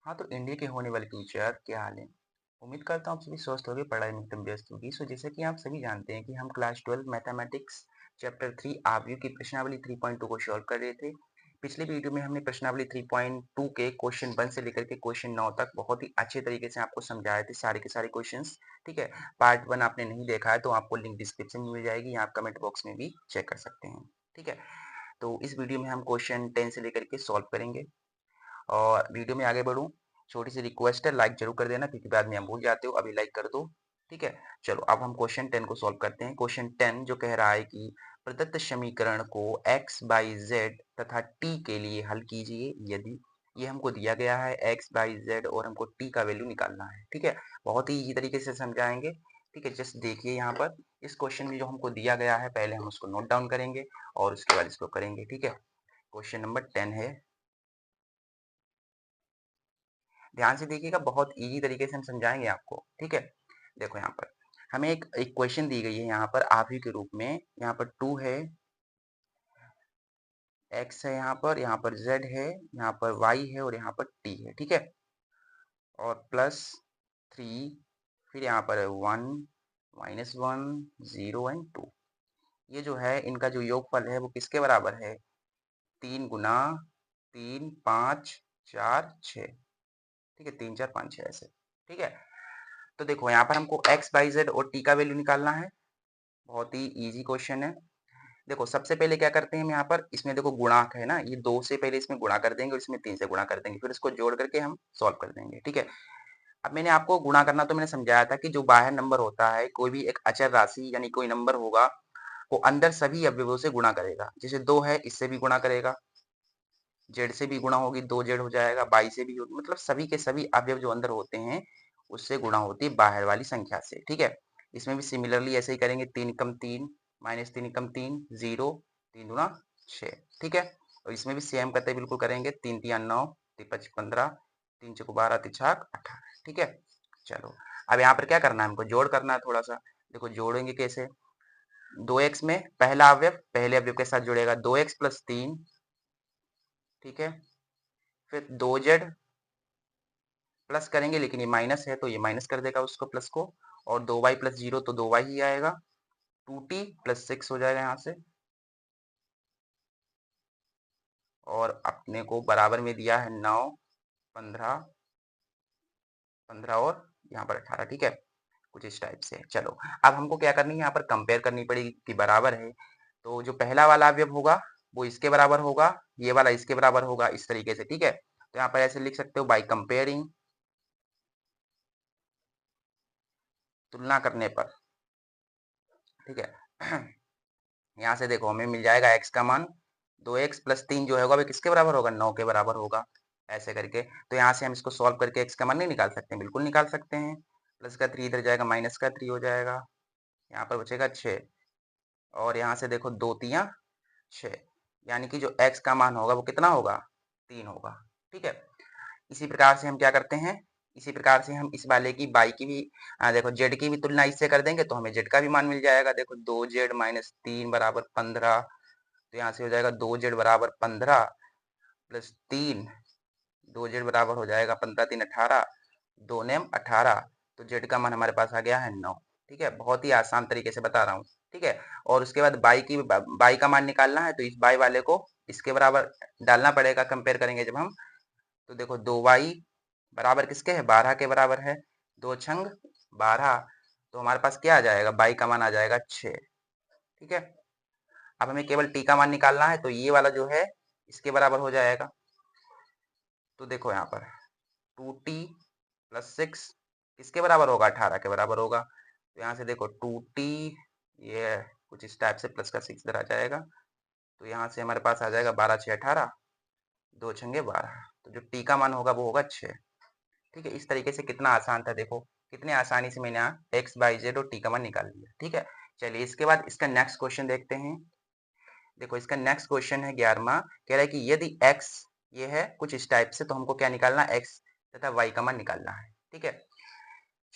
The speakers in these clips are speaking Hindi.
हाँ, तो इंडिया के होने वाले फ्यूचर क्या हाल है? उम्मीद करता हूँ आप सभी स्वस्थ होंगे, पढ़ाई में एकदम व्यस्त होगी। जैसे कि आप सभी जानते हैं कि हम क्लास 12 मैथमेटिक्स चैप्टर 3 आव्यूह की प्रश्नावली 3.2 को सॉल्व कर रहे थे। पिछले वीडियो में हमने प्रश्नावली 3.2 के क्वेश्चन 1 से लेकर के क्वेश्चन 9 तक बहुत ही अच्छे तरीके से आपको समझाए थे सारे के सारे क्वेश्चंस। ठीक है? पार्ट 1 आपने नहीं देखा है तो आपको लिंक डिस्क्रिप्शन में मिल जाएगी या आप कमेंट बॉक्स में भी चेक कर सकते हैं। ठीक है? तो इस वीडियो में हम क्वेश्चन 10 से लेकर के सॉल्व करेंगे। और वीडियो में आगे बढ़ूँ, छोटी सी रिक्वेस्ट है, लाइक जरूर कर देना क्योंकि बाद में आप भूल जाते हो, अभी लाइक कर दो। ठीक है, चलो अब हम क्वेश्चन 10 को सॉल्व करते हैं। क्वेश्चन 10 जो कह रहा है कि प्रदत्त समीकरण को x बाई जेड तथा t के लिए हल कीजिए यदि। ये हमको दिया गया है x बाई जेड और हमको t का वैल्यू निकालना है। ठीक है, बहुत ही इजी तरीके से समझाएंगे। ठीक है, जस्ट देखिए यहाँ पर इस क्वेश्चन में जो हमको दिया गया है पहले हम उसको नोट डाउन करेंगे और उसके बाद इसको करेंगे। ठीक है, क्वेश्चन नंबर 10 है, ध्यान से देखिएगा, बहुत इजी तरीके से हम समझाएंगे आपको। ठीक है, देखो यहाँ पर हमें एक इक्वेशन दी गई है यहाँ पर आव्यूह के रूप में। यहाँ पर 2 है, x है, यहाँ पर z है, यहाँ पर y है और यहाँ पर t है। ठीक है, और प्लस 3, फिर यहाँ पर है 1, -1, 0 एंड 2। ये जो है इनका जो योगफल है वो किसके बराबर है? 3 गुना 3, 5, 4, 6। ठीक है, 3, 4, 5, 6 ऐसे। ठीक है, तो देखो यहाँ पर हमको x बाई जेड और t का वैल्यू निकालना है। बहुत ही इजी क्वेश्चन है। देखो सबसे पहले क्या करते हैं हम यहाँ पर, इसमें देखो गुणांक है ना, ये 2 से पहले इसमें गुणा कर देंगे और इसमें 3 से गुणा कर देंगे, फिर इसको जोड़ करके हम सॉल्व कर देंगे। ठीक है, अब मैंने आपको गुणा करना तो मैंने समझाया था कि जो बाहर नंबर होता है, कोई भी एक अचर राशि यानी कोई नंबर होगा, वो अंदर सभी अवयवों से गुणा करेगा। जैसे 2 है, इससे भी गुणा करेगा, जेड से भी गुणा होगी, 2 जेड हो जाएगा, बाई से भी होगी, मतलब सभी के सभी अवयव जो अंदर होते हैं उससे गुणा होती है बाहर वाली संख्या से। ठीक है, इसमें भी सिमिलरली ऐसे ही करेंगे, 3 कम 3 -3 कम 3 0, 3 दूना 6। ठीक है, और इसमें भी सेम करते बिल्कुल करेंगे, 3 तिया 9, 3 पच 15, 3 चौको 12, 3 छाक 18। ठीक है, चलो अब यहाँ पर क्या करना है, हमको जोड़ करना है थोड़ा सा। देखो जोड़ेंगे कैसे, 2x में पहला अवयव पहले अवयव के साथ जुड़ेगा, 2x प्लस 3। ठीक है, फिर 2z प्लस करेंगे, लेकिन ये माइनस है तो ये माइनस कर देगा उसको प्लस को, और 2y प्लस 0 तो 2y ही आएगा, 2t प्लस 6 हो जाएगा यहाँ से, और अपने को बराबर में दिया है 9, 15, 15 और यहाँ पर 18। ठीक है, कुछ इस टाइप से। चलो अब हमको क्या करनी है, यहाँ पर कंपेयर करनी पड़ेगी कि बराबर है, तो जो पहला वाला अवयव होगा वो इसके बराबर होगा, ये वाला इसके बराबर होगा, इस तरीके से। ठीक है, तो यहाँ पर ऐसे लिख सकते हो, बाई कंपेयरिंग, तुलना करने पर। ठीक है, यहाँ से देखो हमें मिल जाएगा x का मान, 2x प्लस 3 जो होगा वो किसके बराबर होगा? 9 के बराबर होगा, ऐसे करके। तो यहाँ से हम इसको सॉल्व करके x का मान नहीं निकाल सकते हैं? बिल्कुल निकाल सकते हैं। प्लस का 3 इधर जाएगा, माइनस का 3 हो जाएगा, यहाँ पर बचेगा 6, और यहाँ से देखो 2 तिया 6, यानी कि जो x का मान होगा वो कितना होगा? 3 होगा। ठीक है, इसी प्रकार से हम क्या करते हैं, इसी प्रकार से हम इस वाले की बाई की भी देखो जेड की भी तुलना इससे कर देंगे तो हमें जेड का भी मान मिल जाएगा। देखो 2z माइनस 3 बराबर 15, तो यहाँ से हो जाएगा 2z बराबर 15 प्लस 3, 2z बराबर हो जाएगा 15 3 18, 2 नेम 18, तो जेड का मान हमारे पास आ गया है 9। ठीक है, बहुत ही आसान तरीके से बता रहा हूँ। ठीक है, और उसके बाद बाई का मान निकालना है, तो इस बाई वाले को इसके बराबर डालना पड़ेगा, कंपेयर करेंगे जब हम। तो देखो 2y बराबर किसके है? 12 के बराबर है, 2 छंग 12, तो हमारे पास क्या आ जाएगा? बाई का मान आ जाएगा 6। ठीक है, अब हमें केवल टी का मान निकालना है, तो ये वाला जो है इसके बराबर हो जाएगा। तो देखो यहाँ पर 2t प्लस 6 किसके बराबर होगा? 18 के बराबर होगा। तो यहाँ से देखो 2t, ये कुछ इस टाइप से, प्लस का 6 इधर आ जाएगा, तो यहाँ से हमारे पास आ जाएगा 12 6 18, 2 छंगे 12, तो जो टी का मान होगा वो होगा 6। ठीक है, इस तरीके से कितना आसान था, देखो कितने आसानी से मैंने यहाँ एक्स बाई जेड और टी का मान निकाल लिया। ठीक है, चलिए इसके बाद इसका नेक्स्ट क्वेश्चन देखते हैं। देखो इसका नेक्स्ट क्वेश्चन है 11वां, कह रहा है कि यदि x ये है कुछ इस टाइप से, तो हमको क्या निकालना है? x तथा y का मान निकालना है। ठीक है,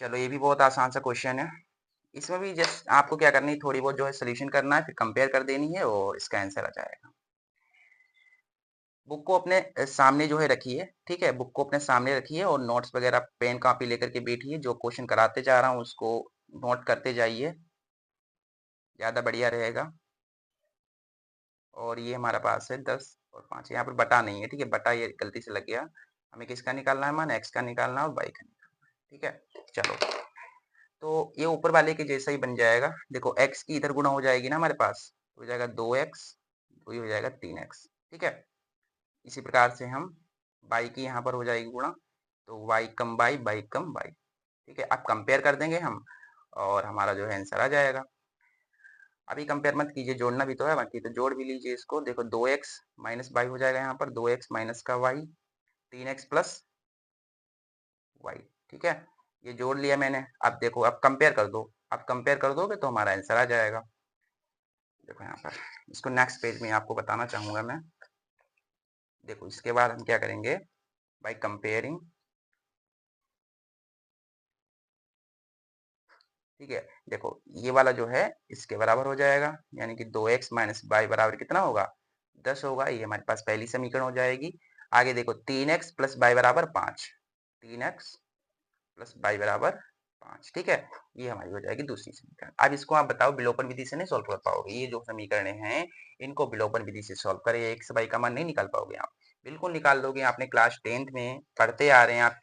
चलो ये भी बहुत आसान सा क्वेश्चन है। इसमें भी जस्ट आपको क्या करनी है, थोड़ी बहुत जो है सोल्यूशन करना है, फिर कंपेयर कर देनी है और इसका आंसर आ जाएगा। बुक को अपने सामने जो है रखिए, ठीक है, बुक को अपने सामने रखिए और नोट्स वगैरह पेन कॉपी लेकर के बैठिए, जो क्वेश्चन कराते जा रहा हूँ उसको नोट करते जाइए, ज़्यादा बढ़िया रहेगा। और ये हमारा पास है 10 और 5, यहाँ पर बटा नहीं है, ठीक है, बटा ये गलती से लग गया। हमें किसका निकालना है मान, एक्स का निकालना है और वाई का निकालना है, ठीक है। चलो, तो ये ऊपर वाले के जैसा ही बन जाएगा। देखो एक्स की इधर गुणा हो जाएगी ना हमारे पास, तो हो जाएगा 2x, वही हो जाएगा 3x, ठीक है। इसी प्रकार से हम बाई की यहाँ पर हो जाएगी गुणा, तो y कम बाई, ठीक है। अब कंपेयर कर देंगे हम और हमारा जो है आंसर आ जाएगा। अभी कंपेयर मत कीजिए, जोड़ना भी तो है बाकी, तो जोड़ भी लीजिए इसको। देखो 2x माइनस बाई हो जाएगा यहाँ पर, 2x माइनस का y, 3x प्लस y, ठीक है। ये जोड़ लिया मैंने। अब देखो, अब कंपेयर कर दो, अब कंपेयर कर दोगे तो हमारा आंसर आ जाएगा। देखो यहाँ पर, इसको नेक्स्ट पेज में आपको बताना चाहूंगा मैं। देखो इसके बाद हम क्या करेंगे, बाई कंपेयरिंग, ठीक है। देखो ये वाला जो है इसके बराबर हो जाएगा, यानी कि 2x माइनस बाई बराबर कितना होगा, 10 होगा। ये हमारे पास पहली समीकरण हो जाएगी। आगे देखो 3x प्लस बाई बराबर 5, 3x प्लस बाई बराबर 5, ठीक है। ये हमारी हो जाएगी दूसरी समीकरण। अब इसको आप बताओ विलोपन विधि से नहीं सोल्व कर पाओगे, ये जो समीकरण हैं इनको विलोपन विधि से सोल्व करें, एक्स बाई का मान नहीं निकाल पाओगे आप। बिल्कुल निकाल दोगे, आपने क्लास 10th में पढ़ते आ रहे हैं, आप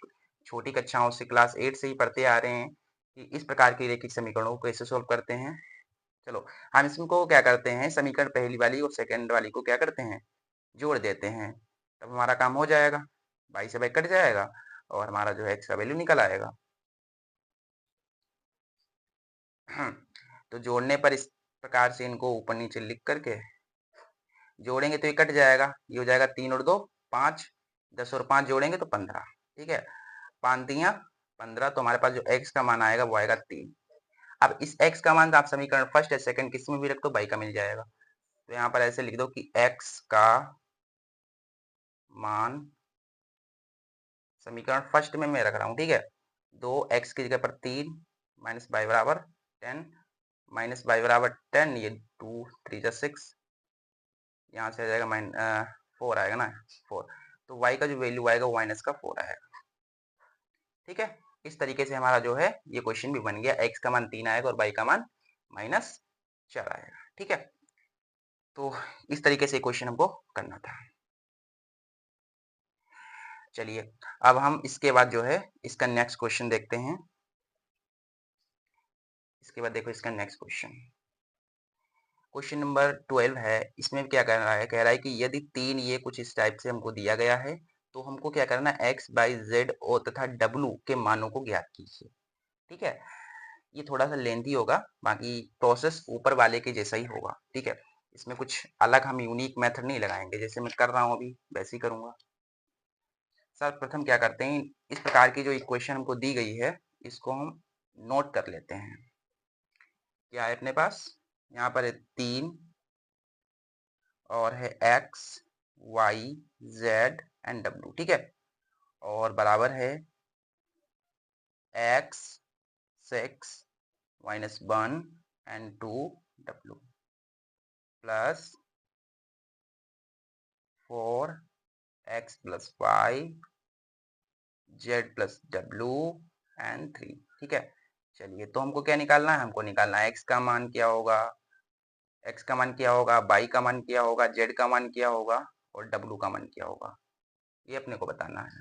छोटी कक्षाओं से क्लास 8 से ही पढ़ते आ रहे हैं कि इस प्रकार के रैखिक समीकरणों को कैसे सोल्व करते हैं। चलो, हम इसको क्या करते हैं, समीकरण पहली वाली और सेकंड वाली को क्या करते हैं, जोड़ देते हैं, तब हमारा काम हो जाएगा। बाई से बाई कट जाएगा और हमारा जो है एक्स का वैल्यू निकल आएगा। तो जोड़ने पर इस प्रकार से इनको ऊपर नीचे लिख करके जोड़ेंगे तो ये कट जाएगा, ये हो जाएगा 3 और 2 5, 10 और 5 जोड़ेंगे तो 15, ठीक है। 5 दिया 15, तो हमारे पास जो x का मान आएगा वो आएगा 3। अब इस x का मान आप समीकरण फर्स्ट या सेकंड किसी में भी रख दो, बाई का मिल जाएगा। तो यहाँ पर ऐसे लिख दो कि x का मान, समीकरण फर्स्ट में मैं रख रहा हूँ, ठीक है, 2x की जगह पर 3 माइनस बाई बराबर 10, माइनस बाई बराबर 10, ये 2 3 जा 6, यहाँ से आ जाएगा 4 आएगा ना, 4। तो y का जो वैल्यू आएगा वो माइनस का 4 आएगा, ठीक है। इस तरीके से हमारा जो है ये क्वेश्चन भी बन गया, x का मान 3 आएगा और y का मान -4 आएगा, ठीक है। तो इस तरीके से क्वेश्चन हमको करना था। चलिए, अब हम इसके बाद जो है इसका नेक्स्ट क्वेश्चन देखते हैं। इसके बाद देखो इसका नेक्स्ट क्वेश्चन, क्वेश्चन नंबर 12 है। इसमें क्या कह रहा है, कह रहा है कि यदि 3 ये कुछ इस टाइप से हमको दिया गया है तो हमको क्या करना है, x बाई जेड और तथा w के मानों को ज्ञात कीजिए, ठीक है। ये थोड़ा सा लेंथी होगा, बाकी प्रोसेस ऊपर वाले के जैसा ही होगा, ठीक है। इसमें कुछ अलग हम यूनिक मेथड नहीं लगाएंगे, जैसे मैं कर रहा हूँ अभी वैसे ही करूंगा। सर्वप्रथम क्या करते हैं, इस प्रकार की जो इक्वेशन हमको दी गई है इसको हम नोट कर लेते हैं। क्या है अपने पास, यहाँ पर है 3 और है x y z and w, ठीक है। और बराबर है x 6 minus 1 and 2 w plus 4 x plus y z plus w and 3, ठीक है। चलिए, तो हमको क्या निकालना है, हमको निकालना है x का मान क्या होगा, x का मान क्या होगा, y का मान क्या होगा, z का मान क्या होगा और w का मान क्या होगा, ये अपने को बताना है।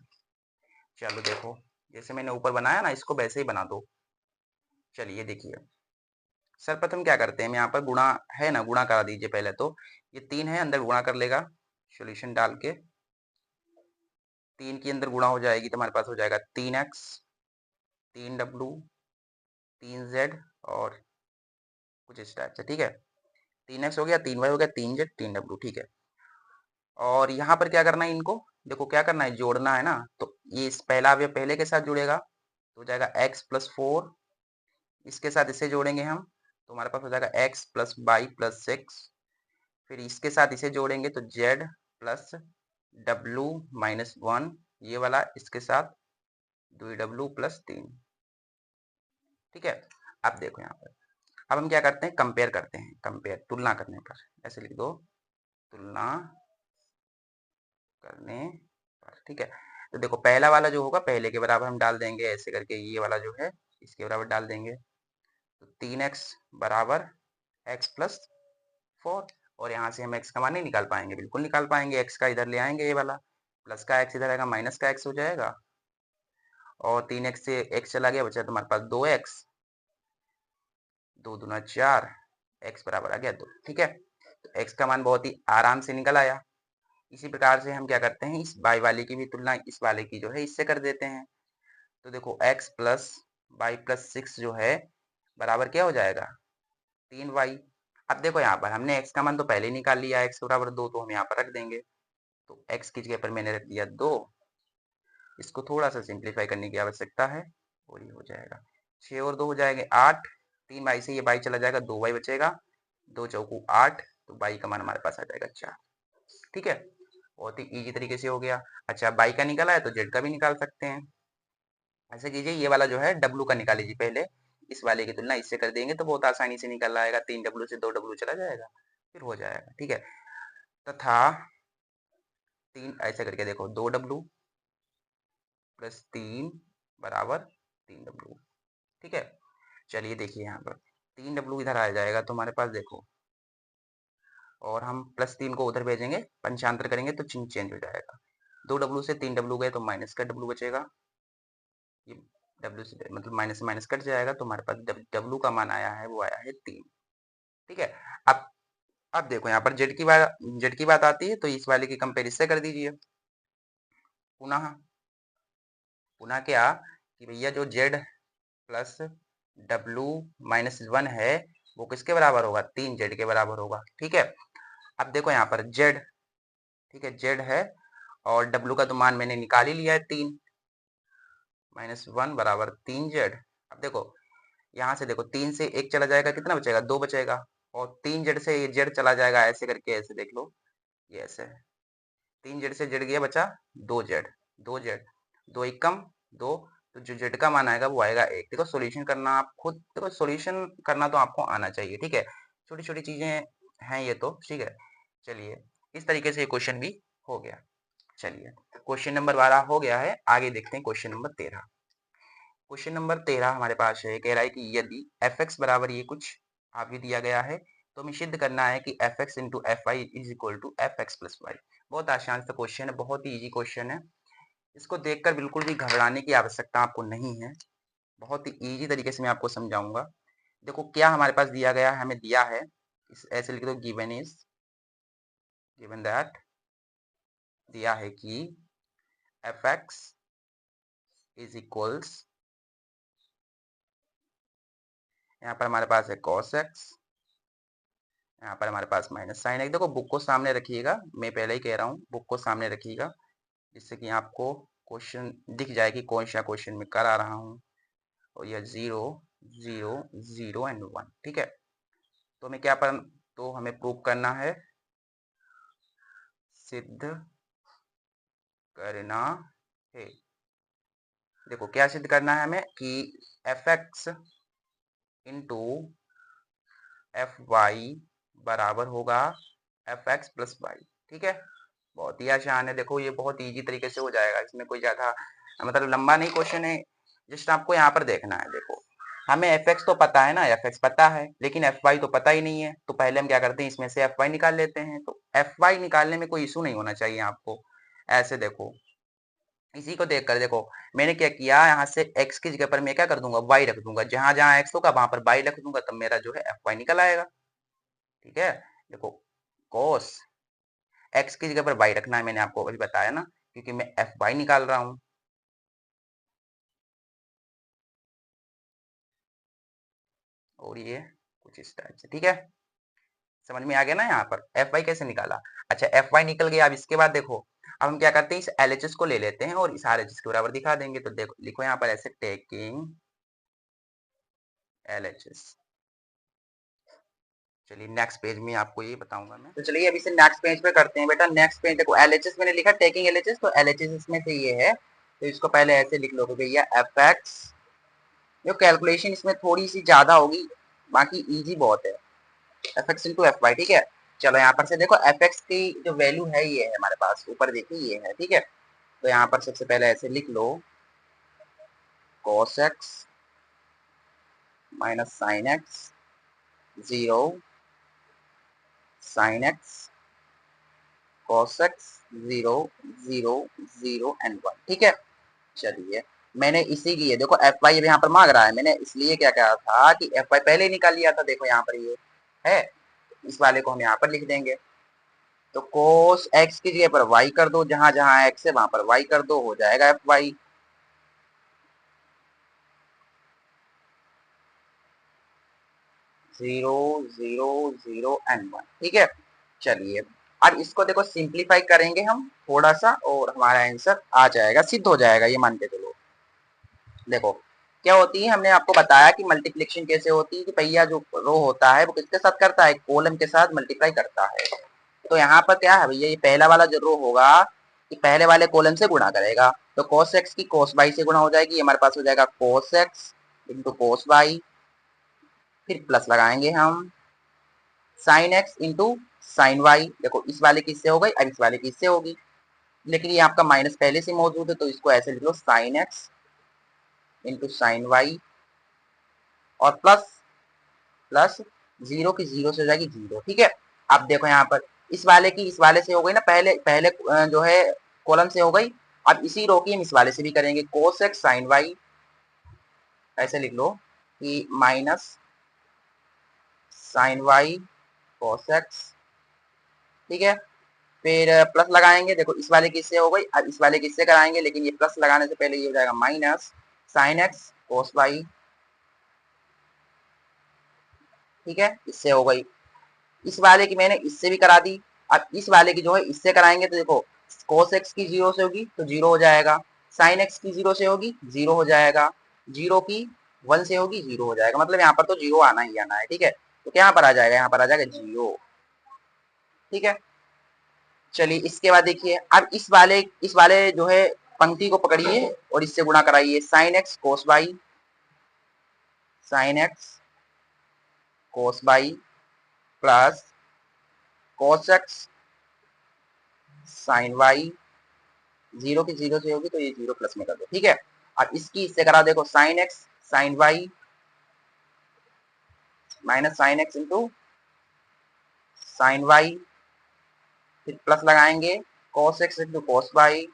चलो देखो, जैसे मैंने ऊपर बनाया ना इसको वैसे ही बना दो। चलिए देखिए, सर्वप्रथम क्या करते हैं, हम यहाँ पर गुणा है ना, गुणा करा दीजिए पहले। तो ये 3 है, अंदर गुणा कर लेगा सॉल्यूशन डाल के, 3 की अंदर गुणा हो जाएगी तो हमारे पास हो जाएगा 3x 3w 3z और कुछ इस टाइप से, ठीक है। 3x हो गया, 3y हो गया, 3z 3w, ठीक है। और यहाँ पर क्या करना है, इनको देखो क्या करना है, जोड़ना है ना। तो ये इस पहला अवयव पहले के साथ जुड़ेगा तो हो जाएगा x प्लस 4, इसके साथ इसे जोड़ेंगे हम तो हमारे पास हो जाएगा x प्लस बाई प्लस 6, फिर इसके साथ इसे जोड़ेंगे तो z प्लस w माइनस 1, ये वाला इसके साथ 2w प्लस 3, ठीक है। अब देखो यहाँ पर, अब हम क्या करते हैं, कंपेयर करते हैं, कंपेयर तुलना करने पर ऐसे लिख दो, तुलना करने पर, ठीक है। तो देखो पहला वाला जो होगा पहले के बराबर हम डाल देंगे, ऐसे करके ये वाला जो है इसके बराबर डाल देंगे। तो 3x बराबर x प्लस 4, और यहाँ से हम x का मान नहीं निकाल पाएंगे, बिल्कुल निकाल पाएंगे। x का इधर ले आएंगे, ये वाला प्लस का x इधर आएगा, माइनस का x हो जाएगा, और 3x से x चला गया, बचा तुम्हारे पास 2x, 2 दूना 4, x बराबर आ गया 2, ठीक है। तो x का मान बहुत ही आराम से निकल आया। इसी प्रकार से हम क्या करते हैं, इस y वाले की भी तुलना इस वाले की जो है इससे कर देते हैं। तो देखो x प्लस वाई प्लस 6 जो है बराबर क्या हो जाएगा, 3y। अब देखो यहाँ पर हमने x का मान तो पहले ही निकाल लिया, x बराबर 2, तो हम यहाँ पर रख देंगे। तो x की जगह पर मैंने रख दिया 2, इसको थोड़ा सा सिंप्लीफाई करने की आवश्यकता है, और ये हो जाएगा 6 और 2 हो जाएंगे 8, 3y से ये y चला जाएगा, 2y बचेगा, 2 चौकू 8, तो y का मान हमारे पास आ जाएगा 4, ठीक है। बहुत ही इजी तरीके से हो गया। अच्छा y का निकाला है तो z का भी निकाल सकते हैं। ऐसे कीजिए, ये वाला जो है w का निकाल लीजिए पहले, इस वाले की तुलना इससे कर देंगे तो बहुत आसानी से निकल आएगा, 3w से 2w चला जाएगा, फिर हो जाएगा, ठीक है। तथा 3 ऐसे करके देखो, 2w प्लस 3 बराबर 3w, ठीक है। चलिए देखिए यहाँ पर 3w इधर आ जाएगा तो हमारे पास देखो, और हम प्लस 3 को उधर भेजेंगे, पंचांतर करेंगे तो चिन्ह चेंज हो जाएगा। 2w से 3w गए तो माइनस का w बचेगा, ये w से मतलब माइनस से माइनस कट जाएगा, तो हमारे पास w का मान आया है, वो आया है 3, ठीक है। अब अब देखो यहाँ पर z की बात आती है, तो इस वाले की कंपेरिजन कर दीजिए। पुनः पुनः क्या कि भैया जो z प्लस w माइनस 1 है वो किसके बराबर होगा, 3z के बराबर होगा, ठीक है। अब देखो यहाँ पर z, ठीक है, z है, और w का तो मान मैंने निकाल ही लिया है 3, माइनस 1 बराबर 3z। अब देखो यहाँ से देखो 3 से 1 चला जाएगा, कितना बचेगा, 2 बचेगा, और 3z से ये z चला जाएगा, ऐसे करके ऐसे देख लो, ये ऐसे 3z से z गया, बचा 2z, 2z, 2 एक कम 2, तो जो z का मान आएगा वो आएगा 1। देखो सॉल्यूशन करना आप खुद, देखो सॉल्यूशन करना तो आपको आना चाहिए, ठीक है। छोटी छोटी चीजें हैं ये तो, ठीक है। चलिए इस तरीके से ये क्वेश्चन भी हो गया। चलिए क्वेश्चन नंबर 12 हो गया है, आगे देखते हैं क्वेश्चन नंबर 13। क्वेश्चन नंबर 13 हमारे पास है, कह रहा है कि यदि एफ एक्स बराबर ये कुछ आगे दिया गया है तो हमें सिद्ध करना है कि f x into f y is equal to f x plus y. बहुत आसान सा क्वेश्चन है, बहुत ही इजी क्वेश्चन है, इसको देखकर बिल्कुल भी घबराने की आवश्यकता आपको नहीं है, बहुत ही इजी तरीके से मैं आपको समझाऊंगा। देखो क्या हमारे पास दिया गया है, हमें दिया है, ऐसे लिख दो, गिवन इज, गिवन दैट, दिया है कि एफ एक्स इज इक्वल्स, यहाँ पर हमारे पास है कॉस एक्स, यहाँ पर हमारे पास माइनस साइन है। देखो बुक को सामने रखिएगा, मैं पहले ही कह रहा हूँ बुक को सामने रखिएगा, जिससे कि आपको क्वेश्चन दिख जाए कि कौन सा क्वेश्चन मैं करा रहा हूँ, और यह 0 0 0 एंड 1, ठीक है। तो हमें क्या पर, तो हमें प्रूव करना है, सिद्ध करना है। देखो क्या सिद्ध करना है हमें कि f x into f y बराबर होगा एफ एक्स प्लस वाई, ठीक है। बहुत ही आसान है, देखो ये बहुत इजी तरीके से हो जाएगा, इसमें कोई ज्यादा मतलब लंबा नहीं क्वेश्चन है, जस्ट आपको यहाँ पर देखना है। देखो हमें एफ एक्स तो पता है ना, एफ एक्स पता है, लेकिन एफ वाई तो पता ही नहीं है, तो पहले हम क्या करते हैं, इसमें से एफ वाई निकाल लेते हैं। तो एफ वाई निकालने में कोई इशू नहीं होना चाहिए आपको। ऐसे देखो, इसी को देख कर देखो मैंने क्या किया, यहाँ से x की जगह पर मैं क्या कर दूंगा, y रख दूंगा, जहां जहां x होगा वहां पर y रख दूंगा, तब मेरा जो है एफ वाई निकल आएगा, ठीक है। देखो cos x की जगह पर y रखना है, मैंने आपको अभी बताया ना, क्योंकि मैं एफ वाई निकाल रहा हूँ। और ये कुछ इस टाइप से, ठीक है, समझ में आ गया ना। यहाँ पर एफ वाई कैसे निकाला। अच्छा एफ वाई निकल गया, अब इसके बाद देखो, अब हम क्या करते हैं, इस एल एच एस को ले लेते हैं और इस आर एच एस के बराबर दिखा देंगे। तो देखो लिखो यहाँ पर ऐसे, टेकिंग एल एच एस। चलिए नेक्स्ट पेज में आपको ये बताऊंगा मैं, तो चलिए अभी से नेक्स्ट पेज पे करते हैं बेटा। नेक्स्ट पेज देखो, एल एच एस मैंने लिखा, टेकिंग एल एच एस, तो एल एच एस इसमें से ये है, तो इसको पहले ऐसे लिख लो भैया, एफ एक्स, जो कैलकुलेशन इसमें थोड़ी सी ज्यादा होगी, बाकी इजी बहुत है, f x into f y, ठीक है। चलो यहाँ पर से देखो एफ एक्स की जो वैल्यू है ये है हमारे पास, ऊपर देखिए ये है, ठीक है। तो यहाँ पर सबसे पहले ऐसे लिख लो cos x minus sine x, 0 sine x cos x, 0 0 0 and 1, ठीक है। चलिए मैंने इसीलिए देखो एफ वाई यहाँ पर मांग रहा है, मैंने इसलिए क्या कहा था कि एफ वाई पहले ही निकाल लिया था, देखो यहाँ पर ये है, इस वाले को हम यहाँ पर लिख देंगे। तो cos x की जगह पर y कर दो, जहां जहां x है वहां पर y कर दो, हो जाएगा एफ वाई। 0 0 0 एंड 1, ठीक है। चलिए अब इसको देखो सिंप्लीफाई करेंगे हम थोड़ा सा और हमारा आंसर आ जाएगा, सिद्ध हो जाएगा, ये मान के चलो। देखो क्या होती है, हमने आपको बताया कि मल्टीप्लिकेशन कैसे होती है, कि पहिया जो रो होता है वो किसके साथ करता है, कॉलम के साथ मल्टीप्लाई करता है। तो यहाँ पर क्या है भैया, ये पहला वाला जो रो होगा कि पहले वाले कॉलम से गुणा करेगा, तो cos x की cos y से गुणा हो जाएगी, हमारे पास हो जाएगा cos x into cos y, फिर प्लस लगाएंगे हम sin x into sine y. देखो इस वाले की इससे हो गई, अब इस वाले की इससे होगी, लेकिन ये आपका माइनस पहले से मौजूद है, तो इसको ऐसे लिख लो sin x into sine y, और प्लस प्लस 0 की 0 से हो जाएगी 0, ठीक है। अब देखो यहाँ पर इस वाले की इस वाले से हो गई ना, पहले पहले जो है कॉलम से हो गई, अब इसी रो की हम इस वाले से भी करेंगे, cos x sin y, ऐसे लिख लो कि minus sin y cos x, ठीक है। फिर प्लस लगाएंगे, देखो इस वाले की इससे हो गई, अब इस वाले की इससे कराएंगे, लेकिन ये प्लस लगाने से पहले ये हो जाएगा minus sin x cos y, ठीक है, इससे हो गई। इस वाले की मैंने इससे भी करा दी, अब इस वाले की जो है इससे कराएंगे, तो देखो cos x की 0 से होगी तो 0 हो जाएगा, sin x की 0 से होगी 0 हो जाएगा, 0 की 1 से होगी 0 हो जाएगा, मतलब यहाँ पर तो 0 आना ही आना है, ठीक है। तो क्या यहाँ पर आ जाएगा, यहाँ पर आ जाएगा 0, ठीक है। चलिए इसके बाद देखिए, अब इस वाले जो है पंक्ति को पकड़िए और इससे गुणा कराइए, sin x cos y, sin x cos y plus cos x sin y, 0 की 0 से होगी तो ये 0 प्लस में कर दो, ठीक है। अब इसकी इससे करा, देखो sin x sin y minus sin x into sin y, फिर प्लस लगाएंगे cos x into cos y,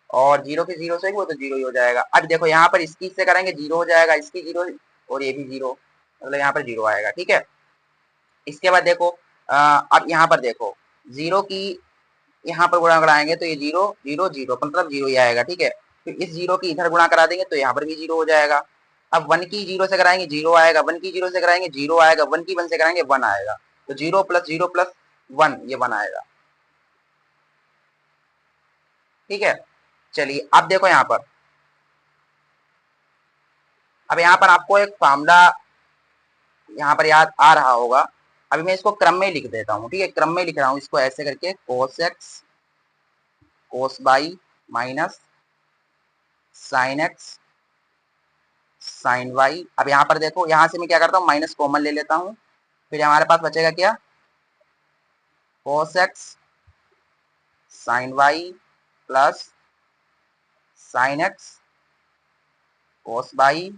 और 0 की 0 से वो तो 0 ही हो जाएगा। अब देखो यहाँ पर इसकी इससे करेंगे 0 हो जाएगा, इसकी 0 और ये भी 0, मतलब यहाँ पर 0 आएगा, ठीक है। इसके बाद देखो अब यहाँ पर देखो 0 की यहाँ पर गुणा कराएंगे तो ये 0 0 0 मतलब 0 ही आएगा, ठीक है। फिर इस 0 की इधर गुणा करा देंगे तो यहाँ पर भी 0 हो जाएगा। अब 1 की 0 से कराएंगे 0 आएगा, 1 की 0 से कराएंगे 0 आएगा, 1 की 1 से कराएंगे 1 आएगा, तो 0 प्लस 1 ये 1 आएगा, ठीक है। चलिए अब देखो यहाँ पर, अब यहाँ पर आपको एक फार्मूला यहाँ पर याद आ रहा होगा, अभी मैं इसको क्रम में लिख देता हूँ, ठीक है, क्रम में लिख रहा हूँ इसको ऐसे करके, cos x cos y minus sin x sin y। अब यहाँ पर देखो, यहाँ से मैं क्या करता हूँ, माइनस कॉमन ले लेता हूँ, फिर हमारे पास बचेगा क्या, cos x sin y plus sin x cos y,